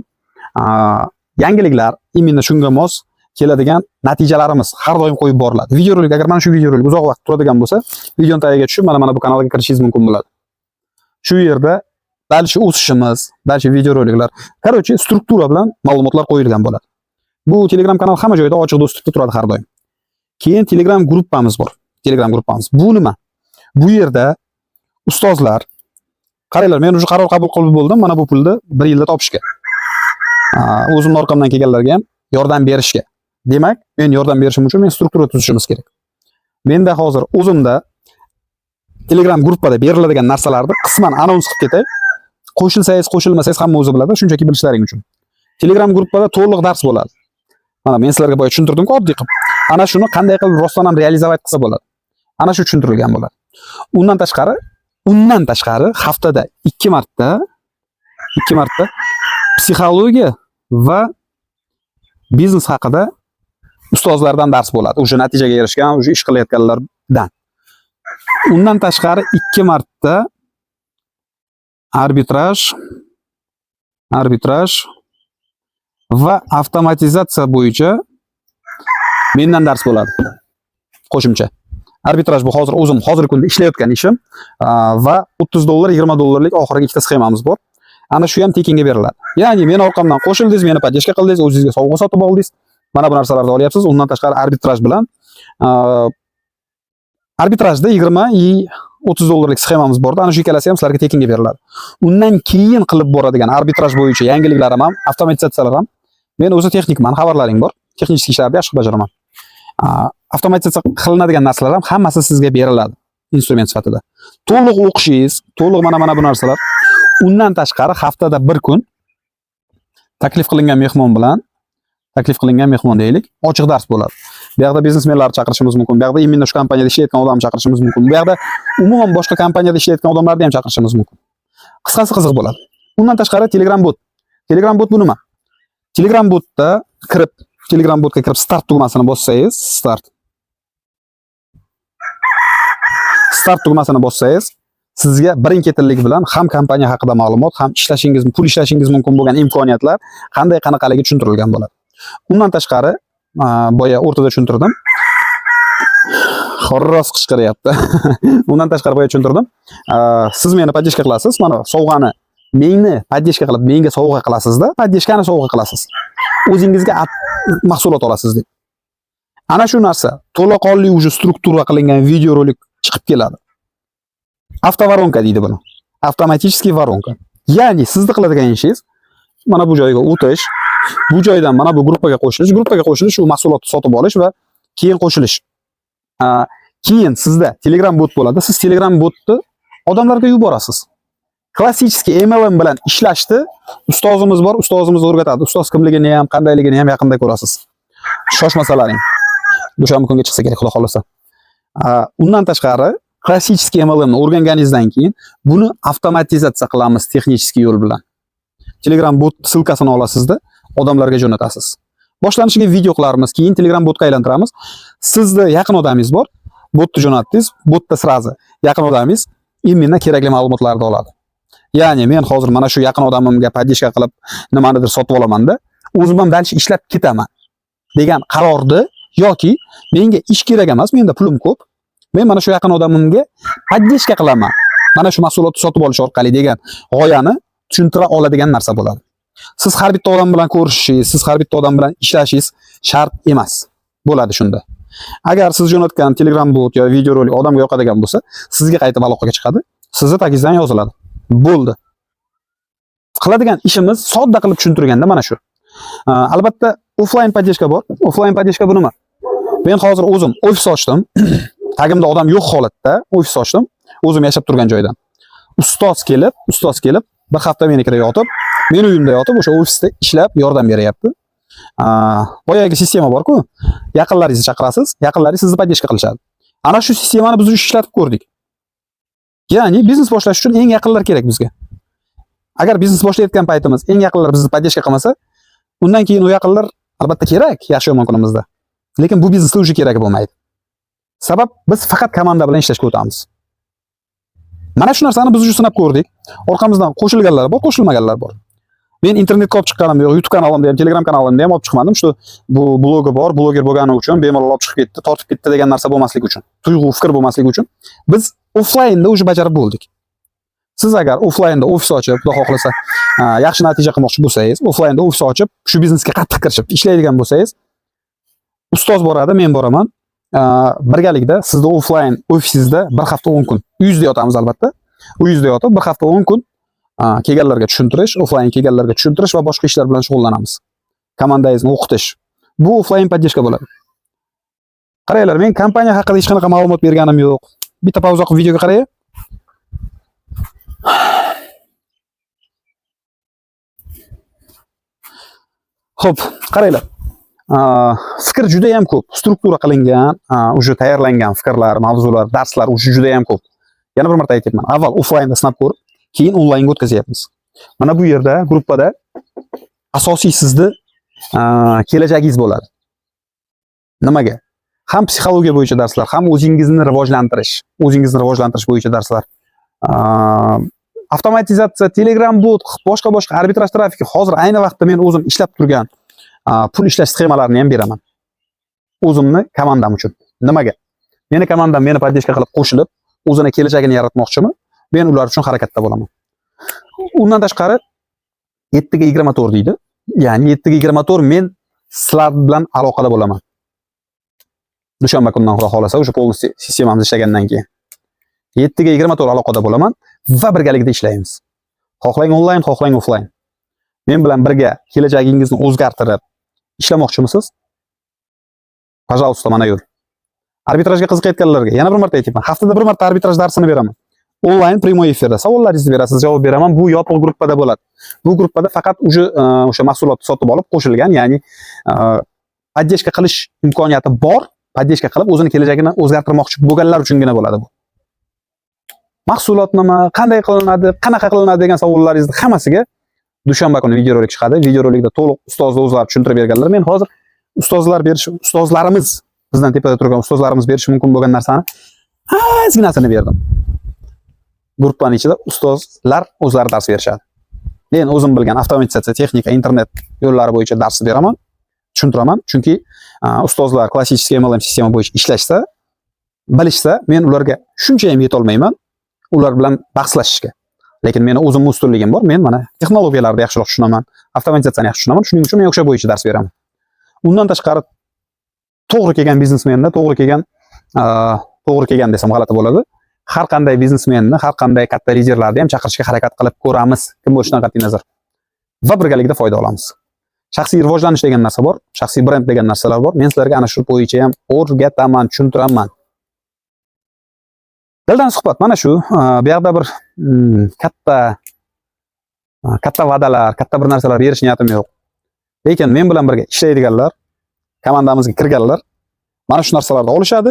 yangiliklar, imенно shunga mos keladigan natijalarimiz har doim qo'yib boriladi. Videorolik agar mana shu videorolik uzoq vaqt turadigan bo'lsa, videoning tagiga tushib mana bu kanalga kirishingiz mumkin bo'ladi. Shu yerda balki o'sishimiz, balki videoroliklar, короче, struktura bilan ma'lumotlar qo'yilgan bo'ladi. Bu Telegram kanal hamma joyda ochiq dostupda turadi har doim. Keyin Telegram gruppamiz bor. Telegram gruppamiz. Bu nima? Bu yerda ustozlar, qaranglar, men уже qaror qabul qilib bo'ldim, mana bu pulni 1 yilda topishga. O'zimning orqamdan kelganlarga ham yordam berishga. Demak, men yordam berishim uchun men struktura tuzishimiz kerak. Menda hozir o'zimda Telegram gruppada beriladigan narsalarni qisman anons qilib ketay. Qo'shilsangiz, qo'shilmasangiz hamma o'zi biladi, shunchaki bilishlaring uchun. Telegram gruppada to'liq dars bo'ladi. Mana men sizlarga boya tushuntirdim-ku, oddiy qilib. Ana shuni qanday qilib rostdan ham realizovat qilsa bo'ladi. Ana shu tushuntirilgan bo'ladi. Undan tashqari haftada 2 marta psixologiya va biznes haqida ustozlardan dars bo'ladi. O'sha natijaga erishgan, o'sha ish qilayotganlardan. Undan tashqari 2 marta arbitraj va avtomatizatsiya bo'yicha mendan dars bo'ladi. Qo'shimcha. Arbitraj bu hozir o'zim hozirgi kunda ishlayotgan ishim va $30, $20lik oxirgi ikkita sxemamiz bor. Ana shu ham tekinga beriladi. Ya'ni men orqamdan qo'shildingiz, meni podдержка qildingiz, o'zingizga sovg'a sotib oldingiz. Mana bu narsalarni olyapsiz. Undan tashqari arbitraj bilan arbitrajda $20-30lik sxemamiz bor. Ana shu ikkalasi ham sizlarga tekinga beriladi. Undan keyin qilib boradigan arbitraj bo'yicha yangiliklar ham, avtomatizatsiyalar ham. Men o'zi texnikman, xabarlaring bor. texnik ishlarni yaxshi bajaraman. Avtomatizatsiya qilinadigan narsalar ham hammasi sizga beriladi instrument sifatida. To'liq o'qishingiz, to'liq mana bu narsalar. Undan tashqari haftada bir kun taklif qilingan mehmon deylik, ochiq dars bo'ladi. Bu yerda biznesmenlarni chaqirishimiz mumkin. Bu yerda imенно shu kompaniyada ishlayotgan odamni chaqirishimiz mumkin. Bu yerda umuman boshqa kompaniyada ishlayotgan odamlarni ham chaqirishimiz mumkin. Qisqasi qiziq bo'ladi. Undan tashqari Telegram bot. Telegram bot bu nima? Telegram botga kirib start tugmasini bossangiz, start tugmasini bossangiz, sizga birin-ketinlik bilan ham kompaniya haqida ma'lumot, ham pul ishlashingiz mumkin bo'lgan imkoniyatlar qanaqaligi tushuntirilgan bo'ladi. Undan tashqari, boya o'rtada tushuntirdim. Xorros qichqiryapti. Undan tashqari boya tushuntirdim. Siz meni podдержка qilasiz, mana sovg'ani meni podдержка qilib, menga sovg'a qilasizda, podдержкani sovg'a qilasiz. O'zingizga mahsulot olasiz deb. Ana shu narsa to'laqonli уже struktura qilingan video rolik chiqib keladi. Avtovoronka deydi buni. Avtomatiskiy voronka. Ya'ni sizni qiladigan ishingiz mana bu joyga o'tish, bu joydan mana bu gruppaga qo'shilish, u mahsulotni sotib olish va keyin qo'shilish. Keyin sizda Telegram bot bo'ladi. Siz Telegram botni odamlarga yuborasiz. Klassik MLM bilan ishlashni ustozimiz bor, ustozimiz o'rgatadi. Ustoz kimligini ham, qandayligini ham yaqinda ko'rasiz. Shoshmasalaring. Dushanba kunga chiqsa kerak, xudo xolasa. Undan tashqari, klassik MLM ni o'rganganingizdan keyin buni avtomatizatsiya qilamiz texnik yo'l bilan. Telegram bot silkasini olasizda, odamlarga jo'natasiz. Boshlanishiga video qilarmiz, keyin Telegram botga aylantiramiz. Sizda yaqin odamingiz bor, botni jo'natdingiz, botda srazi yaqin odamingiz imенно kerakli ma'lumotlarni oladi. Ya'ni men hozir mana shu yaqin odamimga podдержка qilib nimanidir sotib olamanda, o'zim ham dalchi ishlab ketaman degan qarorni yoki menga ish kerak emas, menda pulim ko'p, men mana shu yaqin odamimga podдержка qilaman. Mana shu mahsulotni sotib olish orqali degan g'oyani tushuntira oladigan narsa bo'ladi. Siz har bitta odam bilan ko'rishishingiz, siz har bitta odam bilan ishlashingiz shart emas. Bo'ladi shunda. Agar siz jo'natgan Telegram bot yoki video rolik odamga yoqadigan bo'lsa, sizga qaytib aloqaga chiqadi, sizni tagingizdan yoziladi. Bo'ldi. Qiladigan ishimiz sodda qilib tushuntirganda mana shu. Albatta offline podдержка bor. Offline podдержка bu nima? Men hozir o'zim ofis ochdim. Tagimda odam yo'q holatda ofis ochdim. O'zim yashab turgan joydan. Ustoz kelib bir hafta menikida yotib, men uyimda yotib o'sha ofisda ishlab yordam beryapti. Boyagi sistema bor-ku, yaqinlaringizni chaqirasiz, yaqinlaringiz sizni podдержка qilishadi. Ana shu sistemani biz ishlatib ko'rdik. Ya'ni biznes boshlash uchun eng yaqinlar kerak bizga. Agar biznes boshlayotgan paytimiz eng yaqinlar bizni podдержка qilmasa, undan keyin u yaqinlar albatta kerak, yaxshi yomon kunimizda. Lekin bu biznesda o'zi kerak bo'lmaydi. Sabab biz faqat komanda bilan ishlashga o'tamiz. Mana shu narsani biz sinab ko'rdik. Orqamizdan qo'shilganlar bor, qo'shilmaganlar bor. Men internetga olib chiqqanim yo'q, YouTube kanalimda ham, Telegram kanalimda ham olib chiqmadim. Shu bu blogi bor, bloger bo'lgani uchun bemalol olib chiqib ketdi, tortib ketdi degan narsa bo'lmasligi uchun. Tuyg'u, fikr bo'lmasligi uchun biz offlaynda o'zi bajarib bo'ldik. Siz agar offlaynda ofis ochib, xudo xohlasa, yaxshi natija qilmoqchi bo'lsangiz, offlaynda ofis ochib, shu biznesga qattiq kirishib ishlaydigan bo'lsangiz, ustoz boradi, men boraman. Birgalikda sizni offlayn ofisingizda bir hafta 10 kun, uyingizda yotamiz albatta. Uyingizda yotib bir hafta 10 kun kelganlarga tushuntirish, offlayn kelganlarga tushuntirish va boshqa ishlar bilan shug'ullanamiz. Komandangizni o'qitish. Bu offlayn podдержка bo'ladi. Qaranglar, men kompaniya haqida hech qanaqa ma'lumot berganim yo'q. Bitta pauza qilib videoga qarang. Xo'p, qaranglar. Fikr juda ham ko'p, struktura qilingan, уже tayyorlangan fikrlar, mavzular, darslar уже juda ham ko'p. Yana bir marta aytayapman. Avval offlaynda sinab ko'rib, keyin onlaynga o'tkazyapmiz. Mana bu yerda gruppada asosiy sizni kelajagingiz bo'ladi. Nimaga? Ham psixologiya bo'yicha darslar, ham o'zingizni rivojlantirish bo'yicha darslar. Avtomatizatsiya, Telegram bot, boshqa arbitraj trafiki. Hozir ayni vaqtda men o'zim ishlab turgan pul ishlash sxemalarini ham beraman. O'zimni komandam uchun. Nimaga? Meni komandam meni podдержка qilib qo'shilib, o'zini kelajagini yaratmoqchimi? Men ular uchun harakatda bo'laman. Undan tashqari 7 ga 24 deydi. Ya'ni 7 ga 24 men sizlar bilan aloqada bo'laman. Dushanba kundan xudo xolasa, o'sha polностью sistemamiz ishlagandan keyin 7 ga 24 aloqada bo'laman va birgalikda ishlaymiz. Xohlang onlayn, xohlang offlayn. Men bilan birga kelajagingizni o'zgartirib ishlamoqchimisiz? Пожалуйста, mana yo'l. Arbitrajga qiziqayotganlarga yana bir marta aytaman. Haftada bir marta arbitraj darsini beraman. Onlayn primoy efirda savollaringizni berasiz, javob beraman. Bu yopiq gruppada bo'ladi. Bu gruppada faqat o'sha mahsulotni sotib olib qo'shilgan, ya'ni poddержка qilish imkoniyati bor, poddержка qilib o'zini kelajagini o'zgartirmoqchi bo'lganlar uchungina bo'ladi bu. Mahsulot nima, qanday qilinadi, qanaqa qilinadi degan savollaringizni hammasiga dushanba kuni videorolik chiqadi. Videorolikda to'liq ustozlar o'zlari tushuntirib berganlar. Men hozir ustozlarimiz bizdan tepada turgan ustozlarimiz berishi mumkin bo'lgan narsani ozginasini berdim. Gruppaning ichida ustozlar o'zlari dars berishadi. Men o'zim bilgan avtomatizatsiya, texnika, internet yo'llari bo'yicha dars beraman, tushuntiraman. Chunki ustozlar klassik MLM sistema bo'yicha ishlashsa, bilishsa, men ularga shuncha ham yeta olmayman. Ular bilan bahslashishga. Lekin meni o'zimning ustunligim bor. Men mana texnologiyalarni yaxshiroq tushunaman, avtomatizatsiyani yaxshi tushunaman. Shuning uchun men o'sha bo'yicha dars beraman. Undan tashqari to'g'ri kelgan biznesmenni, to'g'ri kelgan desam g'alati bo'ladi. Har qanday biznesmenni, har qanday katta liderlarni ham chaqirishga harakat qilib ko'ramiz, kim bo'lishidan qat'iy nazar. Va birgalikda foyda olamiz. Shaxsiy rivojlanish degan narsa bor, shaxsiy brend degan narsalar bor. Men sizlarga ana shu bo'yicha ham o'rgataman, tushuntiraman. Dildan suhbat mana shu. Bu yerda bir katta va'dalar, katta bir narsalar berish niyatim yo'q. Lekin men bilan birga ishlaydiganlar, komandamizga kirganlar mana shu narsalarni olishadi.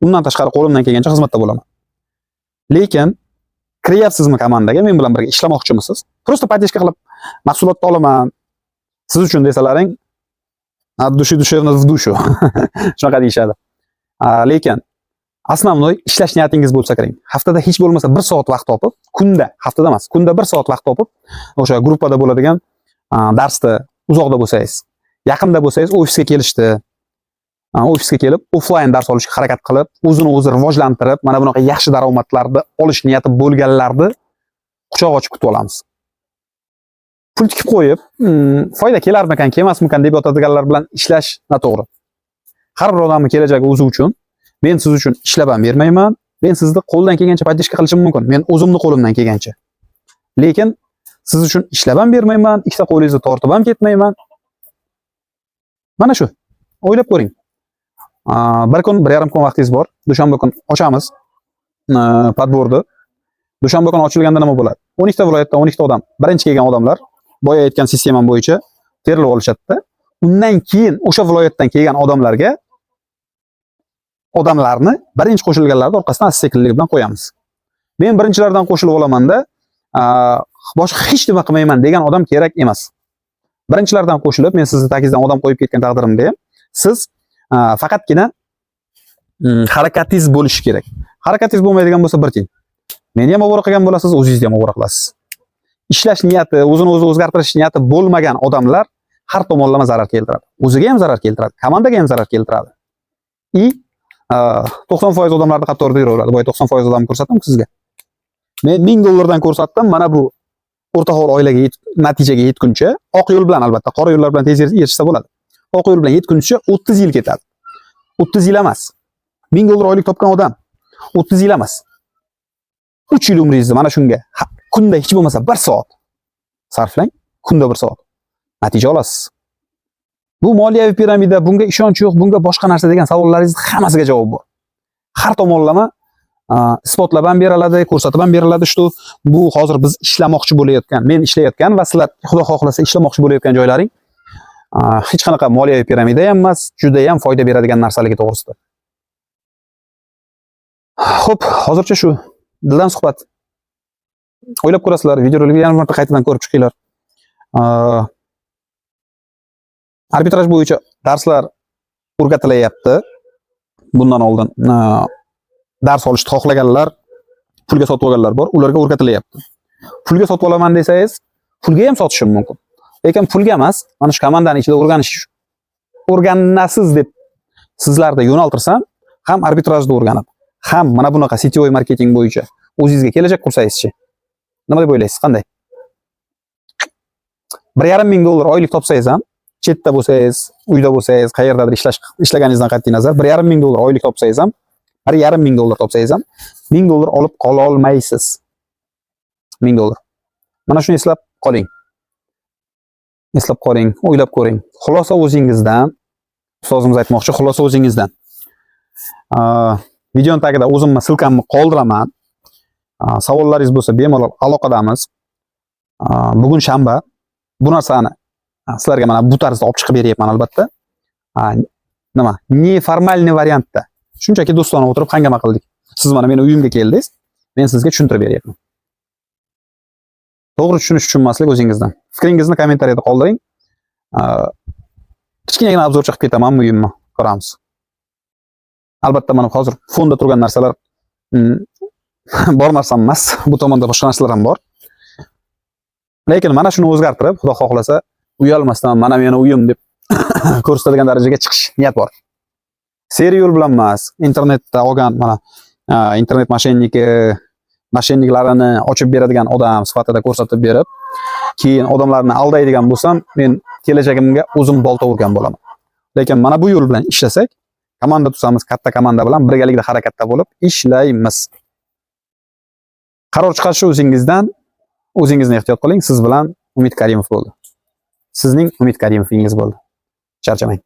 Undan tashqari qo'limdan kelgancha xizmatda bo'laman. Lekin kiryapsizmi komandaga, men bilan birga ishlamoqchimisiz? Просто poddержка qilib mahsulotni olaman siz uchun desalaring, от души душевно в душу. Shunaqa deyishadi. Lekin основной ishlash niyatingiz bo'lsa kiring. Haftada hech bo'lmasa 1 soat vaqt topib, haftada emas, kunda 1 soat vaqt topib, o'sha gruppada bo'ladigan darsda uzoqda bo'lsangiz, yaqinda bo'lsangiz ofisga kelishdi. Ofisga kelib, offlayn dars olishga harakat qilib, o'zini o'zi rivojlantirib, mana bunaqa yaxshi daromadlarni olish niyati bo'lganlarni quchoq ochib kutib olamiz. Pul tikib qo'yib, foyda kelarmikan, kelmasmikan deb yotadiganlar bilan ishlash noto'g'ri. Har bir odamning kelajagi o'zi uchun, men siz uchun ishlab ham bermayman, men sizni qo'ldan kelgancha poddержка qilishim mumkin, men o'zimni qo'limdan kelgancha. Lekin siz uchun ishlab ham bermayman, ikkita qo'lingizni tortib ham ketmayman. Mana shu. O'ylab ko'ring. Bir kun, 1,5 kun vaqtingiz bor. Dushanba kun ochamiz podborni. Dushanba kun ochilganda nima bo'ladi? 12 ta viloyatdan 12 ta odam, birinchi kelgan odamlar boya aytgan sistemam bo'yicha terilib olishadi-da. Undan keyin o'sha viloyatdan kelgan odamlarni birinchi qo'shilganlarning orqasidan asta-sekinlik bilan qo'yamiz. Men birinchilardan qo'shilib olamanda, boshqa hech nima qilmayman degan odam kerak emas. Birinchilardan qo'shilib, men sizni tagingizdan odam qo'yib ketgan taqdirimda ham siz faqatgina harakatingiz bo'lishi kerak. Harakatingiz bo'lmaydigan bo'lsa bir tiyin. Meni ham ovora qilgan bo'lasiz, o'zingizni ham ovora qilasiz. Ishlash niyati, o'zini o'zi o'zgartirish niyati bo'lmagan odamlar har tomonlama zarar keltiradi. O'ziga ham zarar keltiradi, komandaga ham zarar keltiradi. 90% odamlarni qatorida yuraveradi. Boya 90% odamni ko'rsatdim sizga. Men $1000 ko'rsatdim. Mana bu o'rtaho'l oilaga natijaga yetguncha, oq yo'l bilan albatta, qora yo'llar bilan tez erishsa bo'ladi. Oq yo'l bilan yetguncha 30 yil ketadi. 30 yil emas. $1000 oylik topgan odam 30 yil emas. 3 yil umringizni mana shunga kunda hech bo'lmasa 1 soat sarflang, kunda 1 soat. Natija olasiz. Bu moliyaviy piramida, bunga ishonch yo'q, bunga boshqa narsa degan savollaringizni hammasiga javob bor. Har tomonlama isbotlab ham beriladi, ko'rsatib ham beriladi. Shu bu hozir biz ishlamoqchi bo'layotgan, men ishlayotgan va sizlar xudo xohlasa ishlamoqchi bo'layotgan joylaring hech qanaqa moliyaviy piramida ham emas, juda ham foyda beradigan narsaligi to'g'risida. Xo'p, hozircha shu. Dildan suhbat. O'ylab ko'rasizlar, videorolikni yana bir marta qaytadan ko'rib chiqinglar. Arbitraj bo'yicha darslar o'rgatilyapti. Bundan oldin dars olishni xohlaganlar, pulga sotib olganlar bor, ularga o'rgatilyapti. Pulga sotib olaman desangiz, pulga ham sotishim mumkin. Lekin pulga emas, mana shu komandaning ichida o'rganasiz deb sizlarga yo'naltirsam, ham arbitrajni o'rganib, ham mana bunaqa sityoviy marketing bo'yicha o'zingizga kelajak qursangiz-chi. Nima deb o'ylaysiz, qanday? $1,500 oylik topsangiz ham, chetda bo'lsangiz, uyda bo'lsangiz, qayerdadir ishlaganingizdan qat'iy nazar, $1,500 oylik topsangiz ham, $1,500 topsangiz ham, $1000 olib qola olmaysiz. $1000. Mana shuni eslab qoling. Eslab qoling, o'ylab ko'ring. Xulosa o'zingizdan, ustozimiz aytmoqchi, xulosa o'zingizdan. Videoning tagida o'zimni silkamni qoldiraman. Savollaringiz bo'lsa bemalol aloqadamiz. Bugun shanba. Bu narsani sizlarga mana bu tarzda olib chiqib beryapman albatta. Nima? Neformalniy variantda. Shunchaki do'stona o'tirib hangama qildik. Siz mana meni uyimga keldingiz. Men sizga tushuntirib beryapman. To'g'ri tushunish tushunmaslik o'zingizdan. Fikringizni kommentariyada qoldiring. Kichkinagina obzor chiqib ketaman uyimni ko'ramiz. Albatta mana hozir fonda turgan narsalar bor narsam emas. Bu tomonda boshqa narsalar ham bor. Lekin mana shuni o'zgartirib, Xudo xohlasa, uyalmasdan mana meni uyim deb ko'rsatadigan darajaga chiqish niyat bor. Seriy yo'l bilan emas, internetda olgan mana internet moshenniklarini ochib beradigan odam sifatida ko'rsatib berib, keyin odamlarni aldaydigan bo'lsam, men kelajagimga o'zim bolta urgan bo'laman. Lekin mana bu yo'l bilan ishlasak, komanda tuzamiz, katta komanda bilan birgalikda harakatda bo'lib ishlaymiz. Qaror chiqarish o'zingizdan, o'zingizni ehtiyot qiling. Siz bilan Umid Karimov bo'ldi. Sizning Umid Karimovingiz bo'ldi. Charchamang.